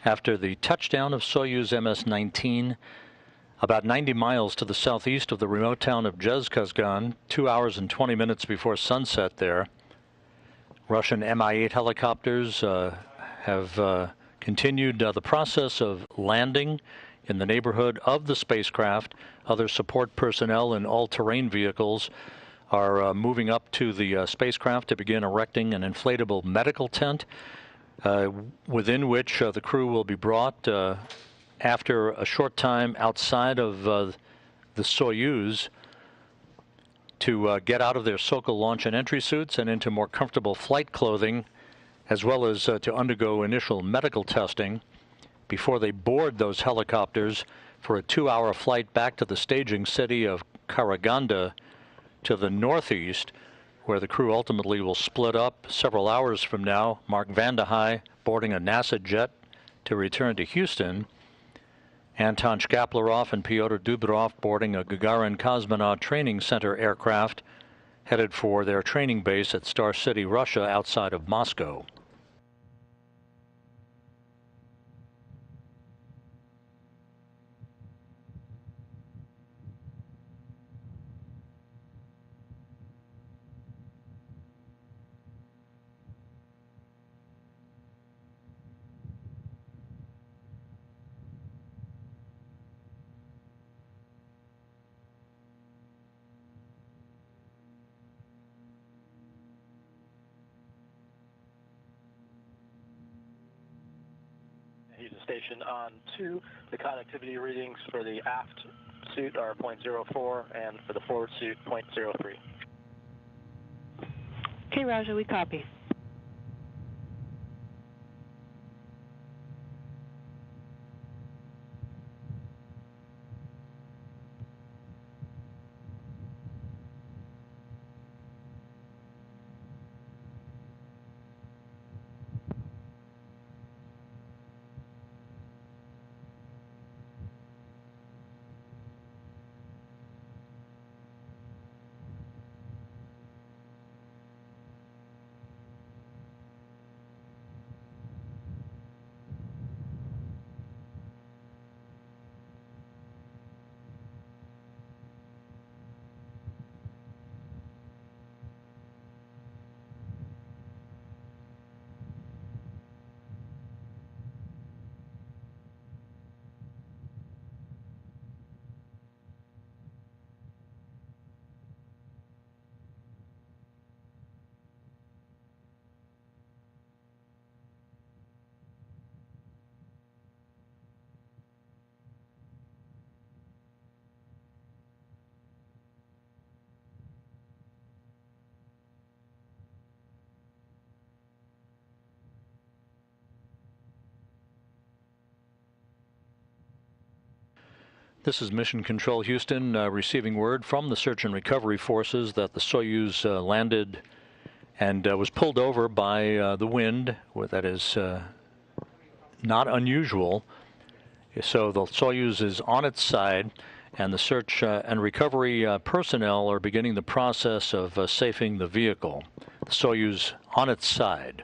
after the touchdown of Soyuz MS-19 about 90 miles to the southeast of the remote town of Zhezkazgan, 2 hours and 20 minutes before sunset there. Russian Mi-8 helicopters have continued the process of landing in the neighborhood of the spacecraft. Other support personnel in all-terrain vehicles are moving up to the spacecraft to begin erecting an inflatable medical tent within which the crew will be brought after a short time outside of the Soyuz to get out of their Sokol launch and entry suits and into more comfortable flight clothing, as well as to undergo initial medical testing before they board those helicopters for a 2-hour flight back to the staging city of Karaganda to the northeast, where the crew ultimately will split up several hours from now. Mark Vande Hei boarding a NASA jet to return to Houston. Anton Shkaplerov and Pyotr Dubrov boarding a Gagarin Cosmonaut Training Center aircraft headed for their training base at Star City, Russia, outside of Moscow. Station on 2. The connectivity readings for the aft suit are 0.04 and for the forward suit 0.03. Okay, Roger, we copy. This is Mission Control Houston, receiving word from the search and recovery forces that the Soyuz landed and was pulled over by the wind. That is not unusual. So the Soyuz is on its side, and the search and recovery personnel are beginning the process of safing the vehicle. The Soyuz on its side.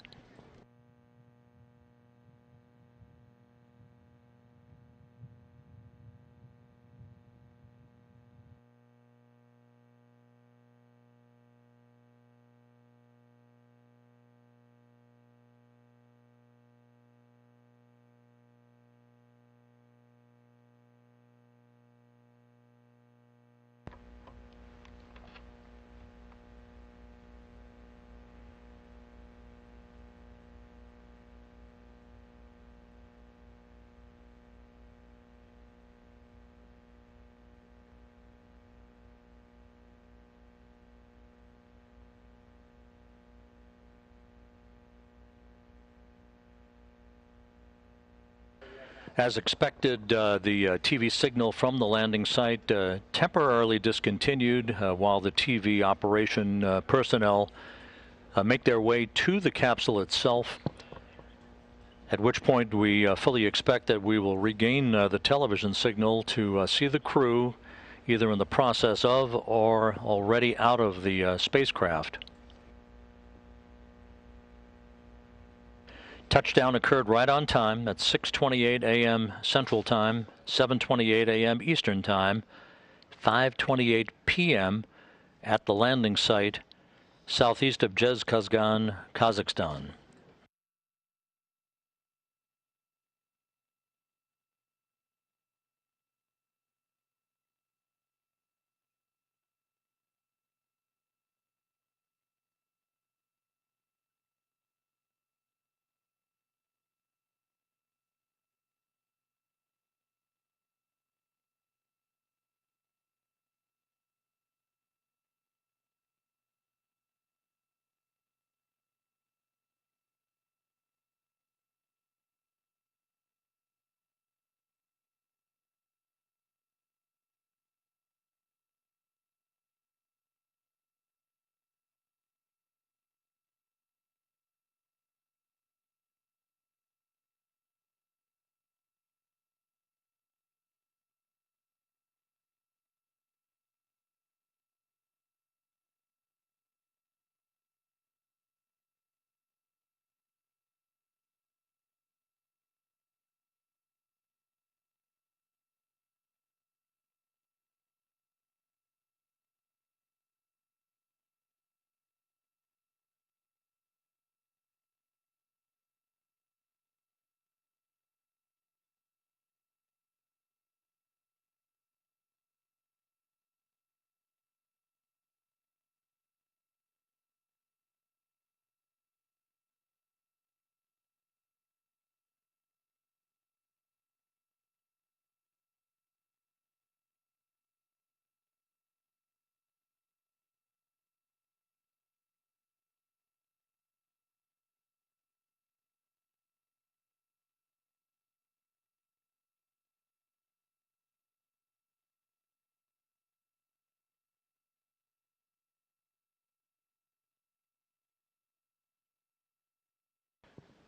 As expected, the TV signal from the landing site temporarily discontinued while the TV operation personnel make their way to the capsule itself, at which point we fully expect that we will regain the television signal to see the crew either in the process of or already out of the spacecraft. Touchdown occurred right on time at 6:28 a.m. Central Time, 7:28 a.m. Eastern Time, 5:28 p.m. at the landing site southeast of Zhezkazgan, Kazakhstan.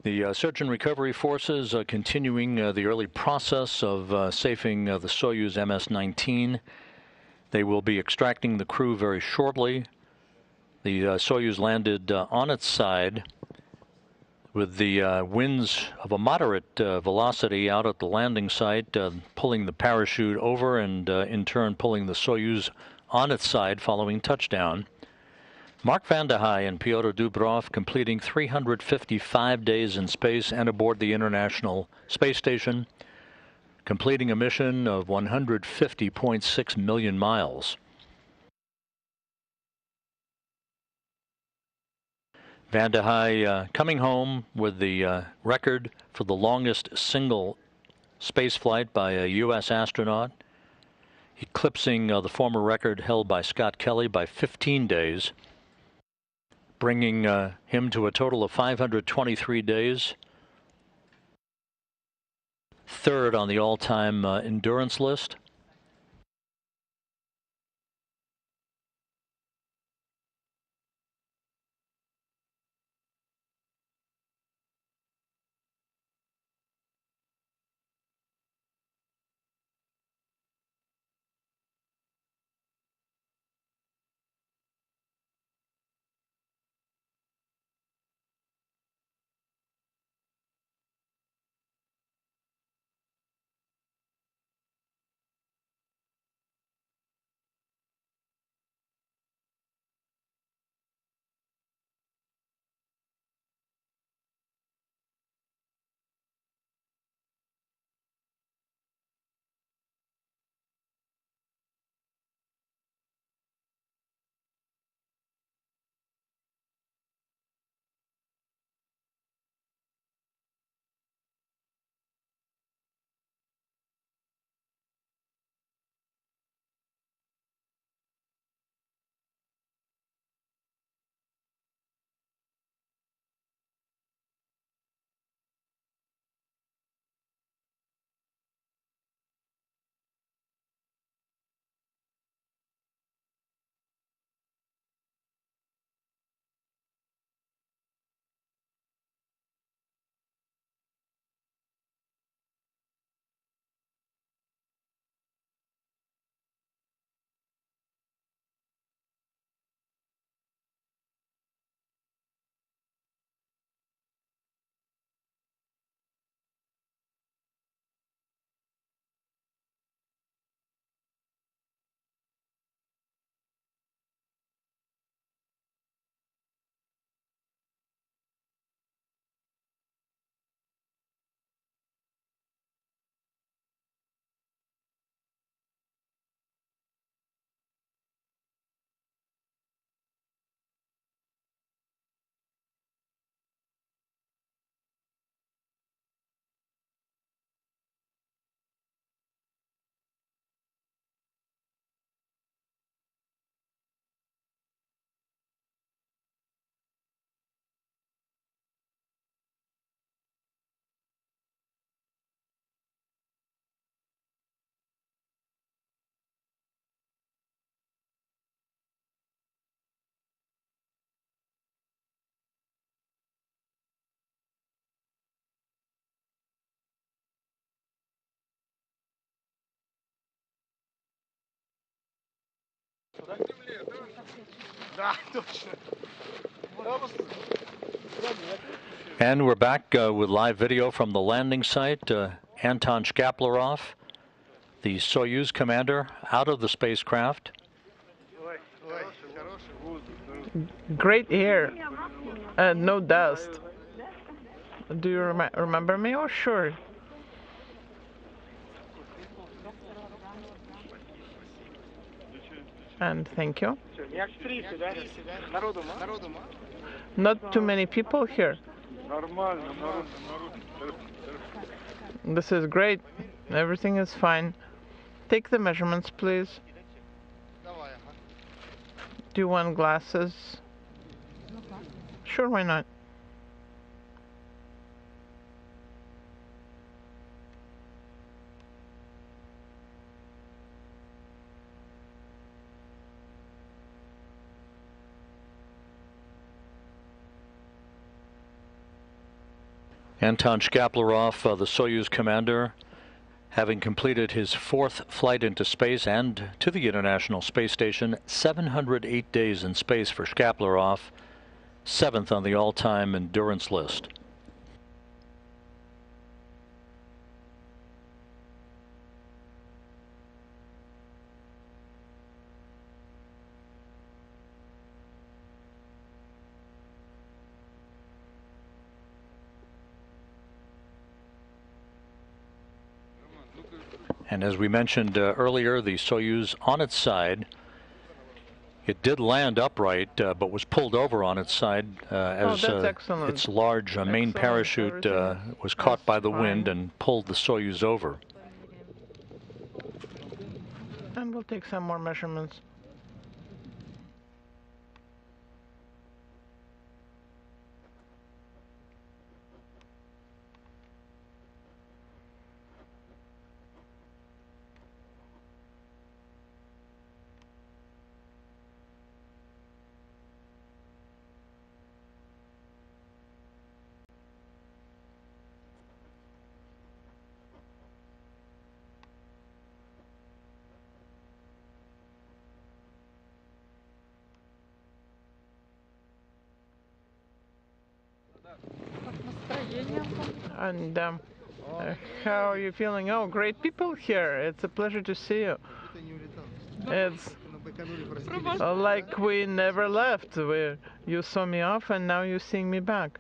The search and recovery forces are continuing the early process of safing the Soyuz MS-19. They will be extracting the crew very shortly. The Soyuz landed on its side with the winds of a moderate velocity out at the landing site, pulling the parachute over and in turn pulling the Soyuz on its side following touchdown. Mark Vande Hei and Pyotr Dubrov completing 355 days in space and aboard the International Space Station, completing a mission of 150.6 million miles. Vande Hei coming home with the record for the longest single space flight by a U.S. astronaut, eclipsing the former record held by Scott Kelly by 15 days, bringing him to a total of 523 days, third on the all-time endurance list. And we're back with live video from the landing site. Anton Shkaplerov, the Soyuz commander, out of the spacecraft. Great air, no dust. Do you remember me? Oh, sure. And thank you. Not too many people here. This is great. Everything is fine. Take the measurements, please. Do you want glasses? Sure, why not? Anton Shkaplerov, the Soyuz commander, having completed his 4th flight into space and to the International Space Station. 708 days in space for Shkaplerov, 7th on the all-time endurance list. And as we mentioned earlier, the Soyuz on its side, it did land upright, but was pulled over on its side as its large main parachute was caught by the wind and pulled the Soyuz over. And we'll take some more measurements. And how are you feeling? Oh, great people here. It's a pleasure to see you. It's like we never left. You saw me off and now you're seeing me back.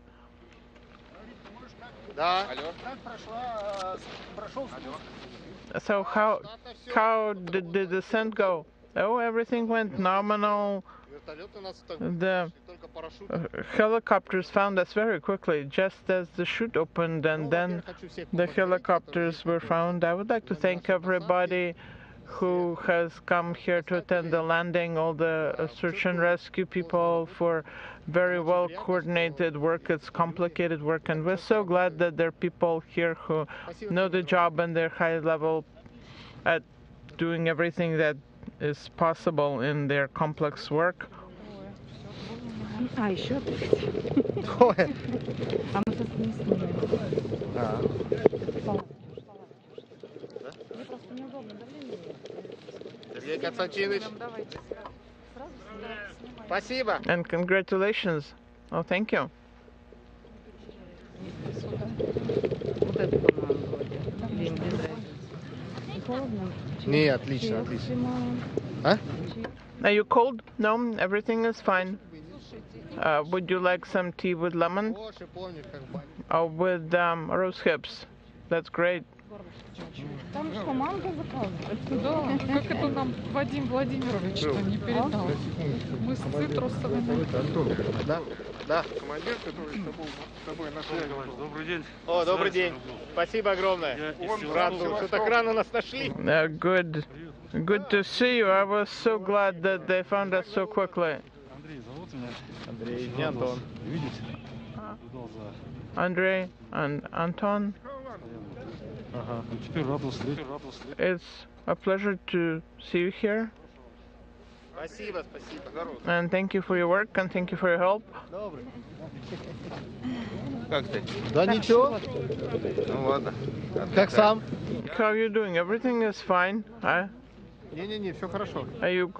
So how did the descent go? Oh, everything went nominal. The helicopters found us very quickly, just as the chute opened, and then the helicopters were found. I would like to thank everybody who has come here to attend the landing, all the search and rescue people for very well coordinated work. It's complicated work, and we're so glad that there are people here who know the job and they're high level at doing everything that is possible in their complex work. А, еще? А мы просто не снимаем. Мне просто неудобно давление. Сергей Константинович. Спасибо. And congratulations. Oh, thank you. Вот это, по-моему, холодно? Не, отлично, отлично. А? Are you cold? No, everything is fine. Would you like some tea with lemon? With rose hips. That's great. Там что, манго заказывать? Да, как это нам Вадим Владимирович-то не передал? Мы с цитрусовыми. Да, командир, который с тобой на связи. Добрый день. О, добрый день. Спасибо огромное. Рад, что так рано нас нашли. Good to see you. I was so glad that they found us so quickly. Андрей, не Антон. Andrei and Anton. It's a pleasure to see you here. Спасибо, спасибо. And thank you for your work and thank you for your help. Добрый. Как ты? Да ничего. Ну ладно. Как сам? How are you doing? Everything is fine. Не, все хорошо. Are you?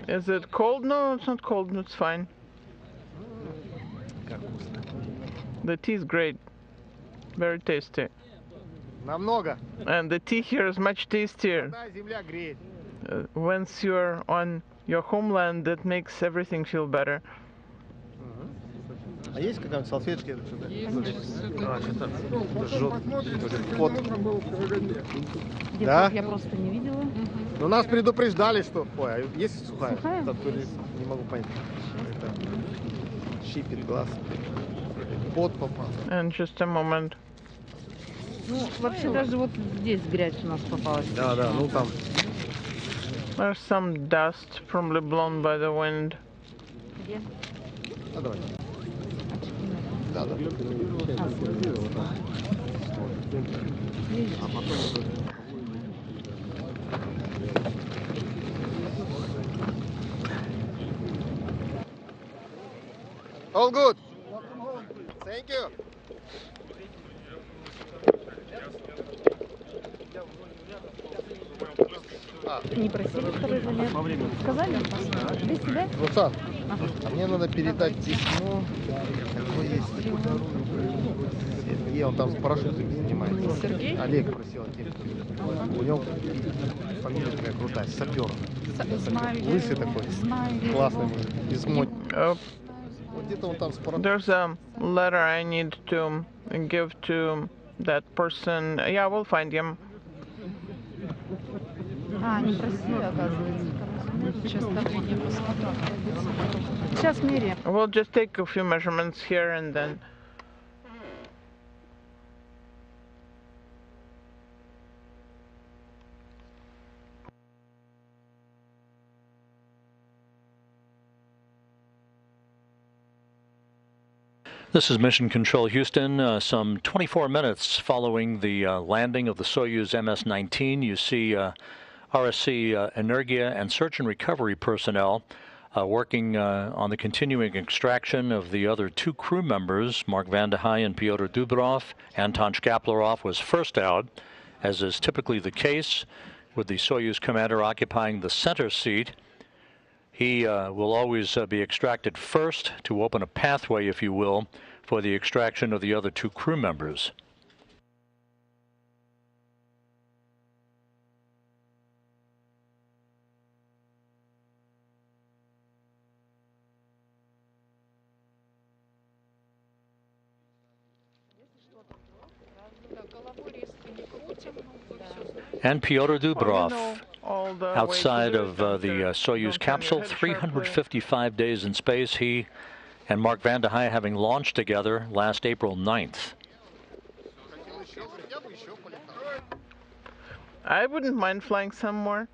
Is it cold? No, it's not cold. It's fine. The tea is great. Very tasty. Намного. And the tea here is much tastier. Земля греет. Once you're on your homeland, that makes everything feel better. А есть какая-нибудь салфетки? Да? Я просто не видела. Ну нас предупреждали, что... Ой, а есть сухая? Не могу понять. Это щипит глаз. Пот попал. And just a moment. Ну, вообще даже вот здесь грязь у нас попалась. Да, ну там. There's some dust, probably blown by the wind. Где? А давай. Да. All good. Thank you. Не просили второй замер? Сказали? Для себя? Руслан, а мне надо передать письмо. Какое есть? Сергей, он там с парашютами занимается. Сергей? Олег просил отдельно. У него фамилия такая крутая, сапер. Лысый такой. Классный мужик. Из мод. Вот где-то он там с парашютами. There's a letter I need to give to that person. Yeah, we'll find him. Не просили, оказывается. Сейчас давление посмотрим. Сейчас меряем. We'll just take a few measurements here and then. This is Mission Control Houston. Some 24 minutes following the landing of the Soyuz MS-19, you see RSC Energia and search and recovery personnel working on the continuing extraction of the other two crew members, Mark Vande Hei and Pyotr Dubrov. Anton Shkaplerov was first out, as is typically the case, with the Soyuz commander occupying the center seat. He will always be extracted first to open a pathway, if you will, for the extraction of the other two crew members. And Pyotr Dubrov, outside of the Soyuz capsule, 355 days in space. He and Mark Vande Hei having launched together last April 9th. I wouldn't mind flying some more.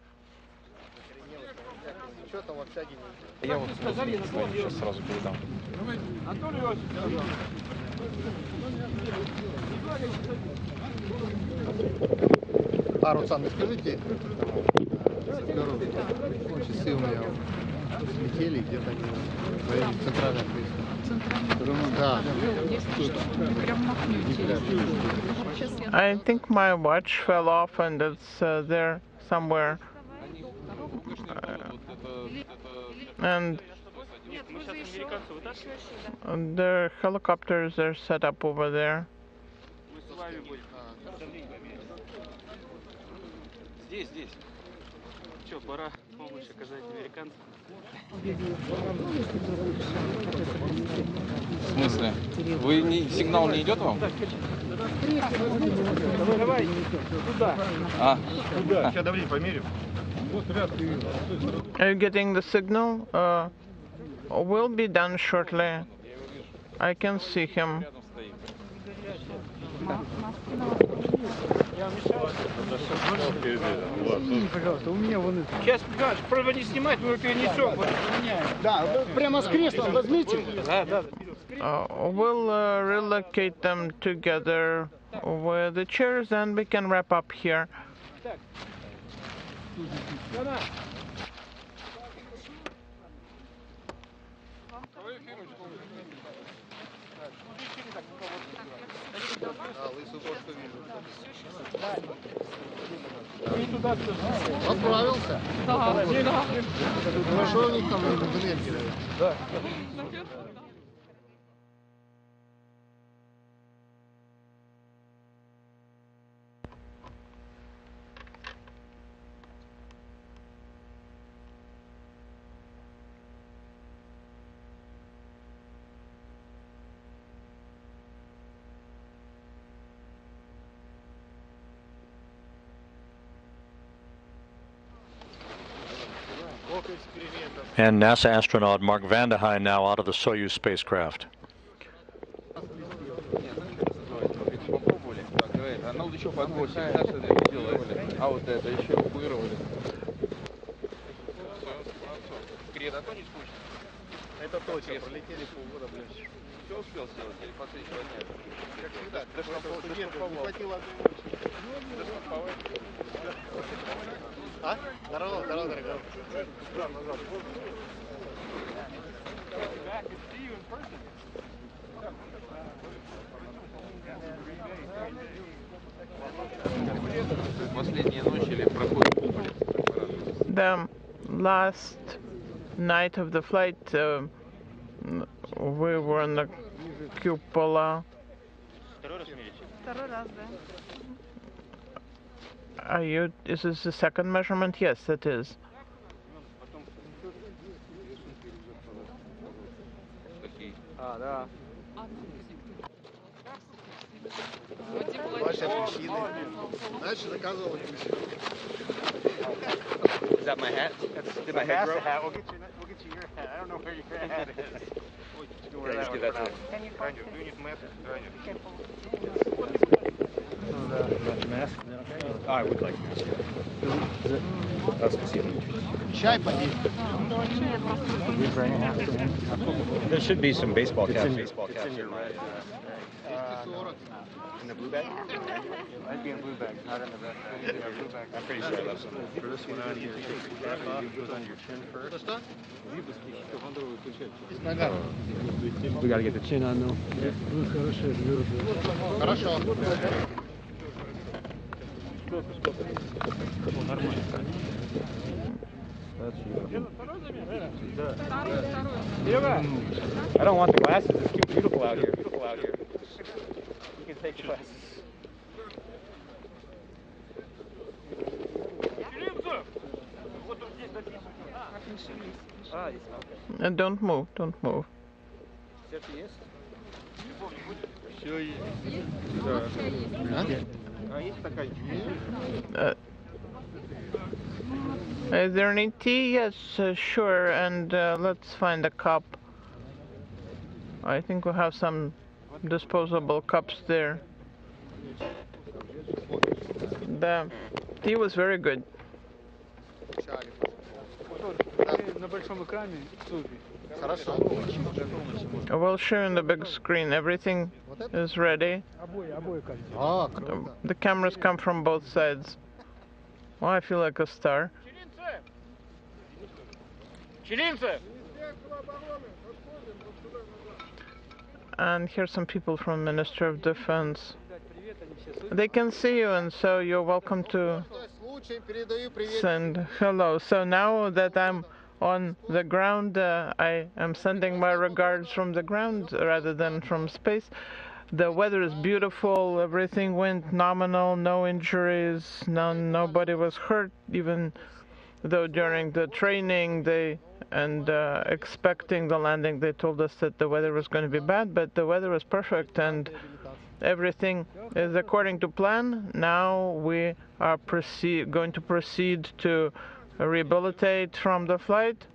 Руслан, скажите, часы у меня слетели где-то в районе центральной крыши. Да. I think my watch fell off and it's there somewhere. And the helicopters are set up over there. Здесь. Что, пора помощь оказать американцам? В смысле? Сигнал не идет вам? Давай, туда. Туда. Сейчас давление померим. Are you getting the signal? Will be done shortly. I can see him. Пожалуйста, у меня вон это. Сейчас, правда, не снимать, мы перенесем. Да, прямо с креслом возьмите. Да. We'll relocate them together with the chairs and we can wrap up here. Отправился? Да. Хорошо у них там энергия. Да. And NASA astronaut Mark Vande Hei now out of the Soyuz spacecraft. Это точно, пролетели полгода, блядь. Все успел сделать или последнего дня? Как всегда, студентов не хватило одной ночи. А? Здорово, дорогой. The last night of the flight, we were on the cupola. Is this the second measurement? Yes, it is. Is that my hat? Did my hat grow? Hat. We'll get you your hat. I don't know where your hat is. You can wear that one. Can you find do you need mask? Mask? Oh, I would like a mask. There should be some baseball caps. It's in your red. In the blue bag? I'd be in blue bag, not in the red bag. Yeah, blue bag. I'm pretty sure I left some. For this one out here, take the cap off, it goes on your chin first. We gotta get the chin on though. Хорошо. I don't want the glasses. It's too beautiful out here. You can take glasses. And don't move. Is there any tea? Yes, sure. And let's find a cup. I think we have some disposable cups there. The tea was very good. I will show on the big screen. Everything is ready. The cameras come from both sides. Oh, I feel like a star. And here's some people from Ministry of Defense. They can see you, and so you're welcome to send hello. So now that I'm on the ground, I am sending my regards from the ground rather than from space. The weather is beautiful, everything went nominal, no injuries, nobody was hurt, even though during the training expecting the landing, they told us that the weather was going to be bad, but the weather was perfect and everything is according to plan. Now we are going to proceed to rehabilitate from the flight.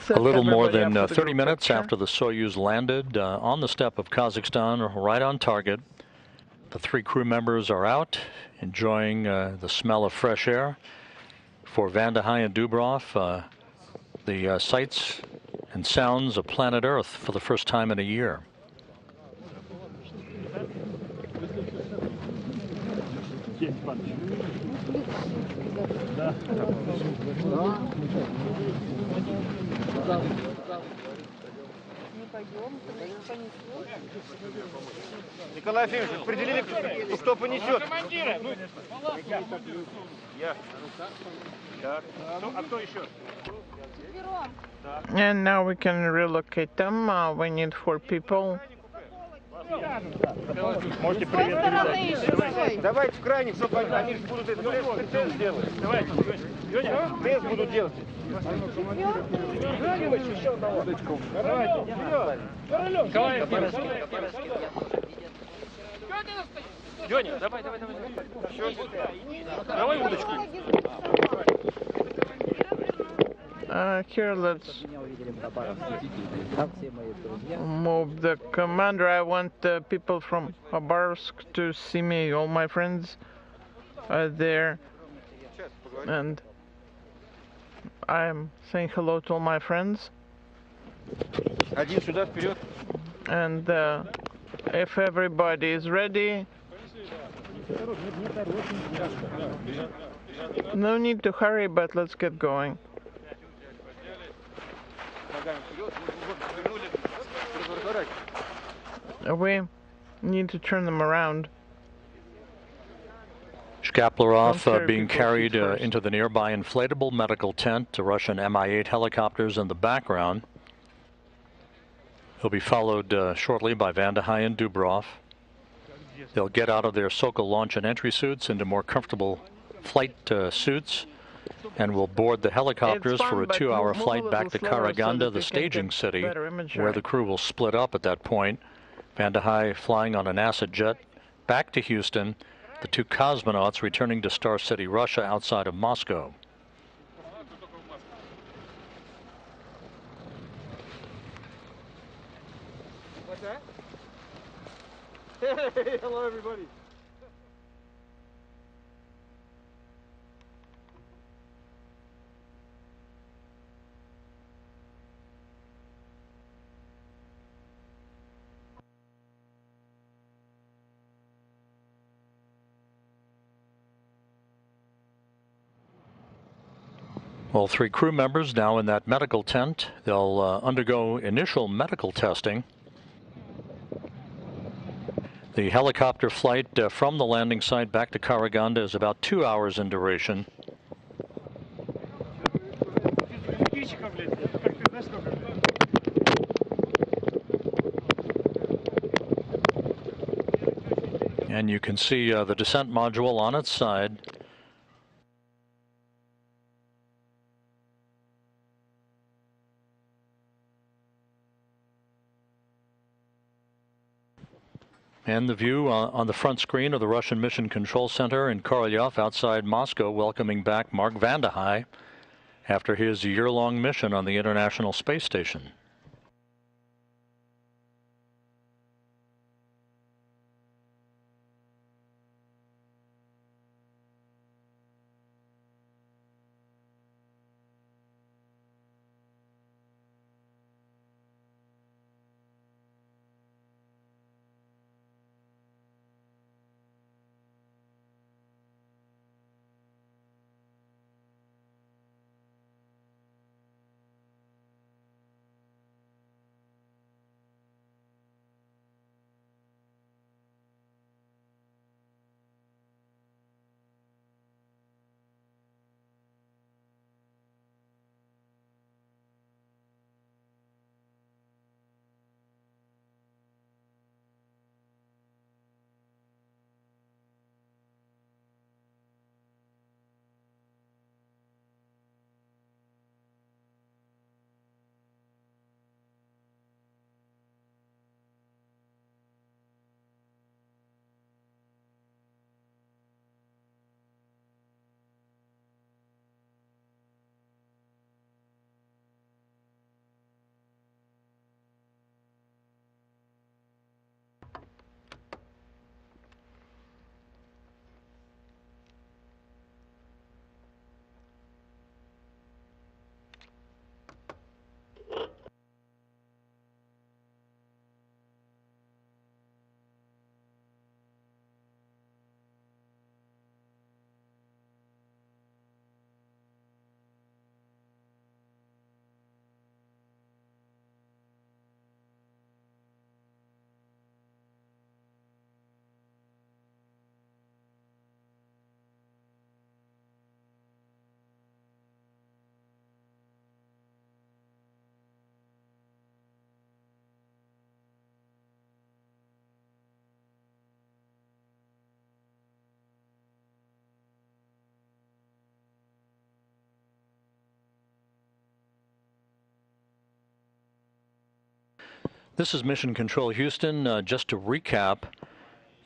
A little more than 30 minutes after the Soyuz landed on the steppe of Kazakhstan, right on target. The 3 crew members are out, enjoying the smell of fresh air. For Vande Hei and Dubrov, the sights and sounds of planet Earth for the first time in a year. Николай Ефимович, определили, кто понесет. Я. Так. А кто еще? And now we can relocate them. We need 4 people. Можете привет передать. Давайте в крайних, чтобы они будут это прицел сделать. Давайте, Леня, пресс будут делать. Еще одного. Давайте, вперед. Леня, давай. Давай удочку. Here, let's move the commander. I want the people from Khabarovsk to see me, all my friends. there, and I'm saying hello to all my friends. And if everybody is ready, no need to hurry, but let's get going. We need to turn them around. Shkaplerov being carried into the nearby inflatable medical tent to Russian Mi-8 helicopters in the background. He'll be followed shortly by Vande Hei and Dubrov. They'll get out of their Sokol launch and entry suits into more comfortable flight suits and will board the helicopters for a 2-hour flight back to Karaganda, the staging city, where the crew will split up at that point. Vande Hei flying on a NASA jet back to Houston, the 2 cosmonauts returning to Star City, Russia, outside of Moscow. What's that? Hey, hello everybody. Well, 3 crew members now in that medical tent. They'll undergo initial medical testing. The helicopter flight from the landing site back to Karaganda is about 2 hours in duration. And you can see the descent module on its side. And the view on the front screen of the Russian Mission Control Center in Korolyov outside Moscow, welcoming back Mark Vande Hei after his year-long mission on the International Space Station. This is Mission Control Houston. Just to recap,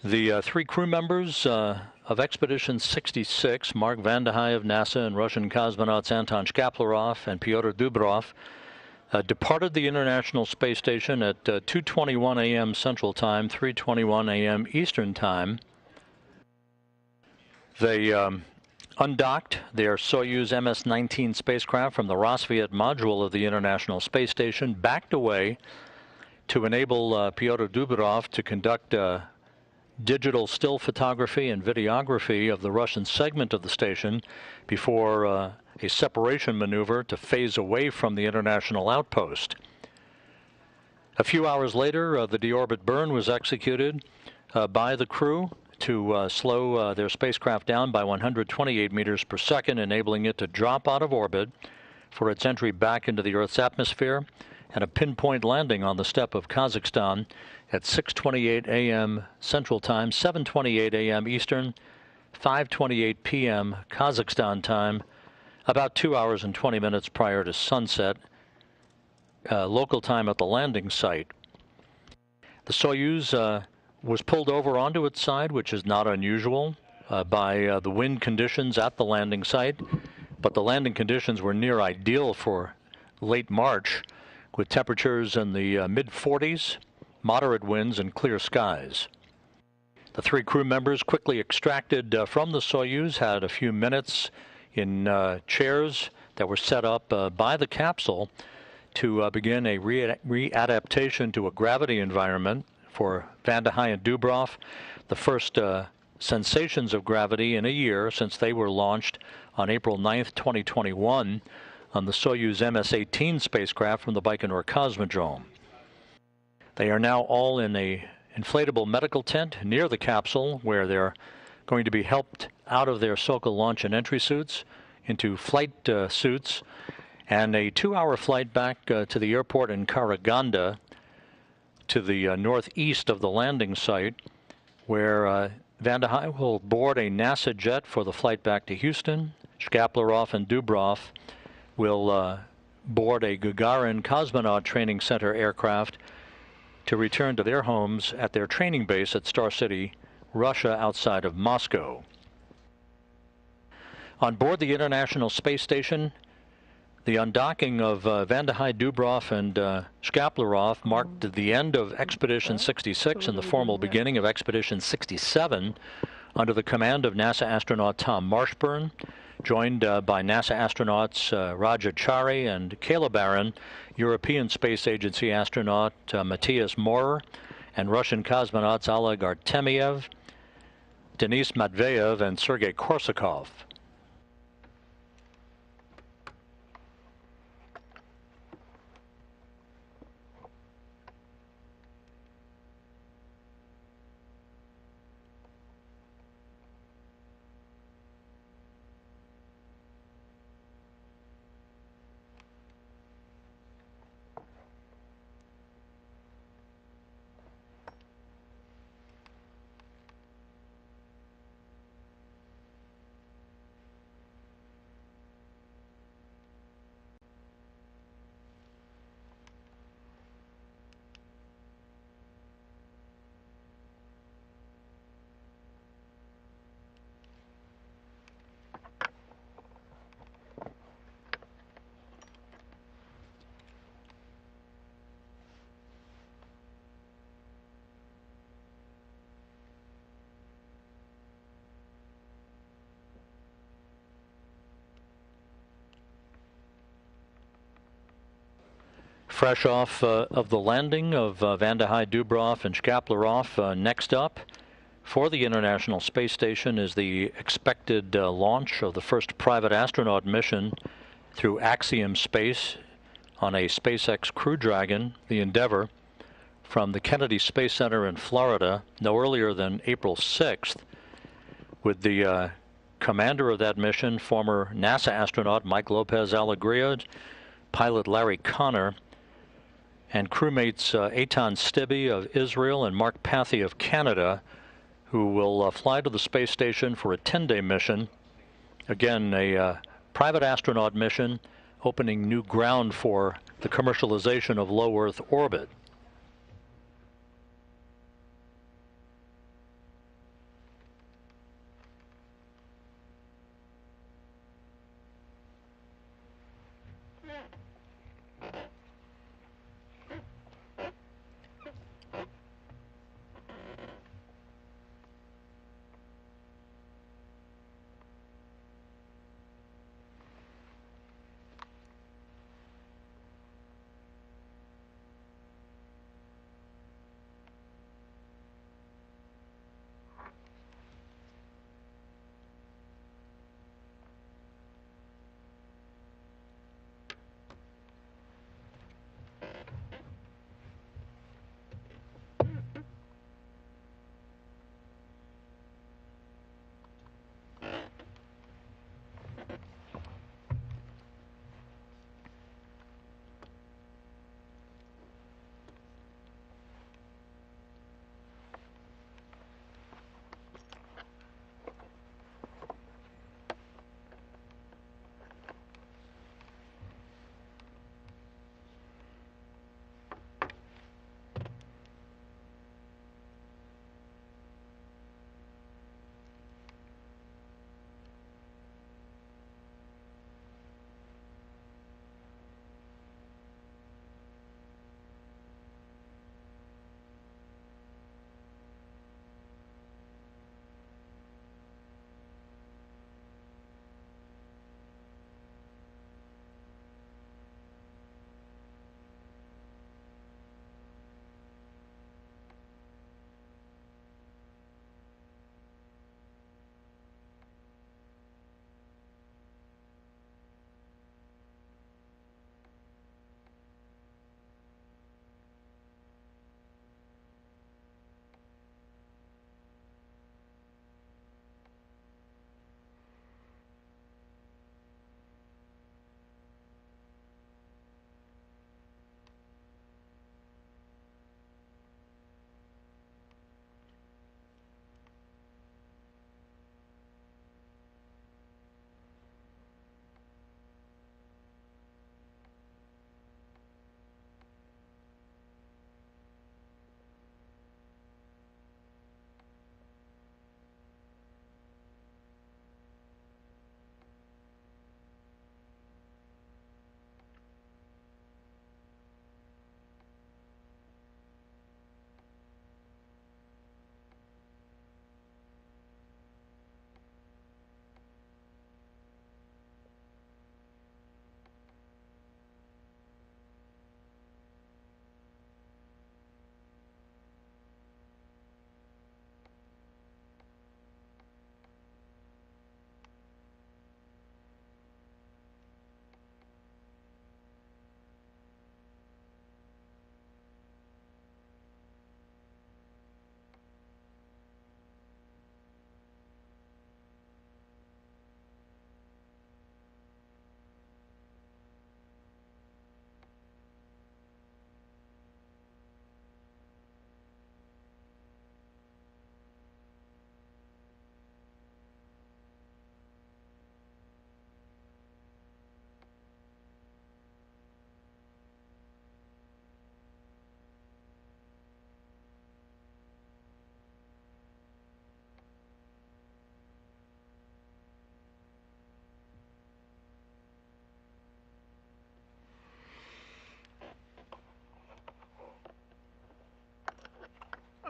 the 3 crew members of Expedition 66, Mark Vande Hei of NASA and Russian cosmonauts Anton Shkaplerov and Pyotr Dubrov, departed the International Space Station at 2:21 a.m. Central Time, 3:21 a.m. Eastern Time. They undocked their Soyuz MS-19 spacecraft from the Rosviet module of the International Space Station, backed away to enable Pyotr Dubrov to conduct digital still photography and videography of the Russian segment of the station before a separation maneuver to phase away from the international outpost. A few hours later, the deorbit burn was executed by the crew to slow their spacecraft down by 128 meters per second, enabling it to drop out of orbit for its entry back into the Earth's atmosphere and a pinpoint landing on the steppe of Kazakhstan at 6:28 a.m. Central Time, 7:28 a.m. Eastern, 5:28 p.m. Kazakhstan time, about 2 hours and 20 minutes prior to sunset, local time at the landing site. The Soyuz was pulled over onto its side, which is not unusual, by the wind conditions at the landing site, but the landing conditions were near ideal for late March, with temperatures in the mid-40s, moderate winds, and clear skies. The three crew members quickly extracted from the Soyuz, had a few minutes in chairs that were set up by the capsule to begin a readaptation to a gravity environment for Vande Hei and Dubrov, the first sensations of gravity in a year since they were launched on April 9th, 2021 on the Soyuz MS-18 spacecraft from the Baikonur Cosmodrome. They are now all in a inflatable medical tent near the capsule, where they're going to be helped out of their Sokol launch and entry suits into flight suits, and a 2-hour flight back to the airport in Karaganda, to the northeast of the landing site, where Vande Hei will board a NASA jet for the flight back to Houston. Shkaplerov and Dubrov will board a Gagarin Cosmonaut Training Center aircraft to return to their homes at their training base at Star City, Russia, outside of Moscow. On board the International Space Station, the undocking of Vande Hei, Dubrov, and Shkaplerov marked the end of Expedition 66 and the formal beginning of Expedition 67 under the command of NASA astronaut Tom Marshburn, joined by NASA astronauts Raja Chari and Kayla Barron, European Space Agency astronaut Matthias Maurer, and Russian cosmonauts Oleg Artemiev, Denis Matveyev, and Sergei Korsakov. Fresh off of the landing of Vande Hei, Dubrov, and Shkaplerov, next up for the International Space Station is the expected launch of the first private astronaut mission through Axiom Space on a SpaceX Crew Dragon, the Endeavour, from the Kennedy Space Center in Florida no earlier than April 6th, with the commander of that mission, former NASA astronaut Mike Lopez Alegria, pilot Larry Connor, and crewmates Eitan Stibbe of Israel and Mark Pathy of Canada, who will fly to the space station for a 10-day mission. Again, a private astronaut mission opening new ground for the commercialization of low Earth orbit.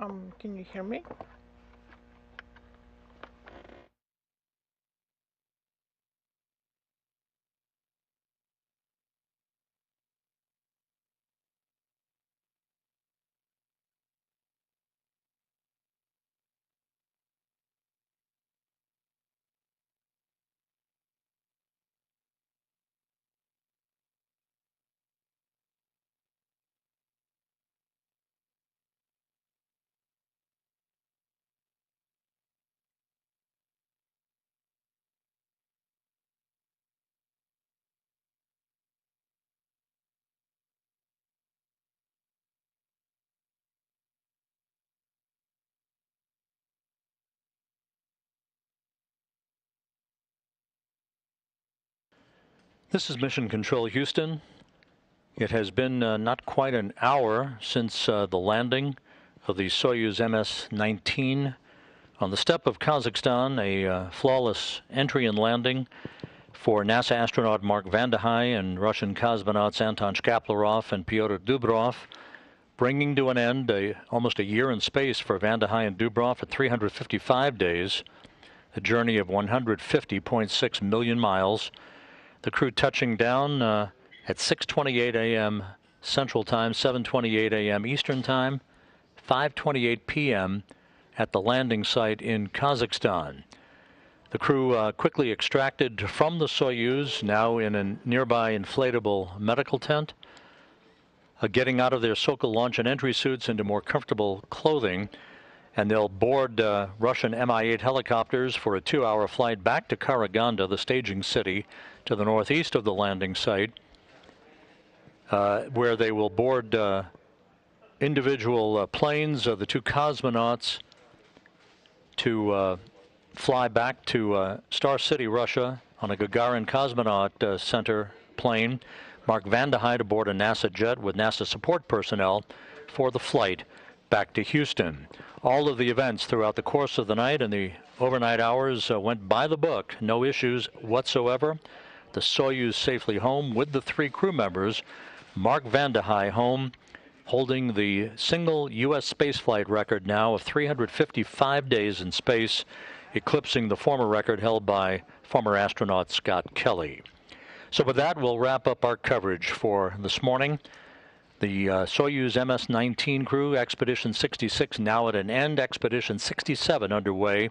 Can you hear me? This is Mission Control Houston. It has been not quite an hour since the landing of the Soyuz MS-19 on the steppe of Kazakhstan, a flawless entry and landing for NASA astronaut Mark Vande Hei and Russian cosmonauts Anton Shkaplerov and Pyotr Dubrov, bringing to an end almost a year in space for Vande Hei and Dubrov at 355 days, a journey of 150.6 million miles. The crew touching down at 6:28 a.m. Central Time, 7:28 a.m. Eastern Time, 5:28 p.m. at the landing site in Kazakhstan. The crew quickly extracted from the Soyuz, now in a nearby inflatable medical tent, getting out of their Sokol launch and entry suits into more comfortable clothing, and they'll board Russian Mi-8 helicopters for a 2-hour flight back to Karaganda, the staging city to the northeast of the landing site, where they will board individual planes of the two cosmonauts to fly back to Star City, Russia, on a Gagarin Cosmonaut Center plane. Mark Vande Hei to board a NASA jet with NASA support personnel for the flight back to Houston. All of the events throughout the course of the night and the overnight hours went by the book. No issues whatsoever. The Soyuz safely home with the 3 crew members. Mark Vande Hei home, holding the single U.S. spaceflight record now of 355 days in space, eclipsing the former record held by former astronaut Scott Kelly. So with that, we'll wrap up our coverage for this morning. The Soyuz MS-19 crew, Expedition 66 now at an end, Expedition 67 underway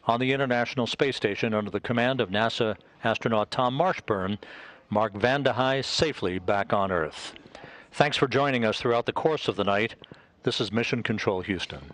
on the International Space Station under the command of NASA astronaut Tom Marshburn. Mark Vande Hei safely back on Earth. Thanks for joining us throughout the course of the night. This is Mission Control Houston.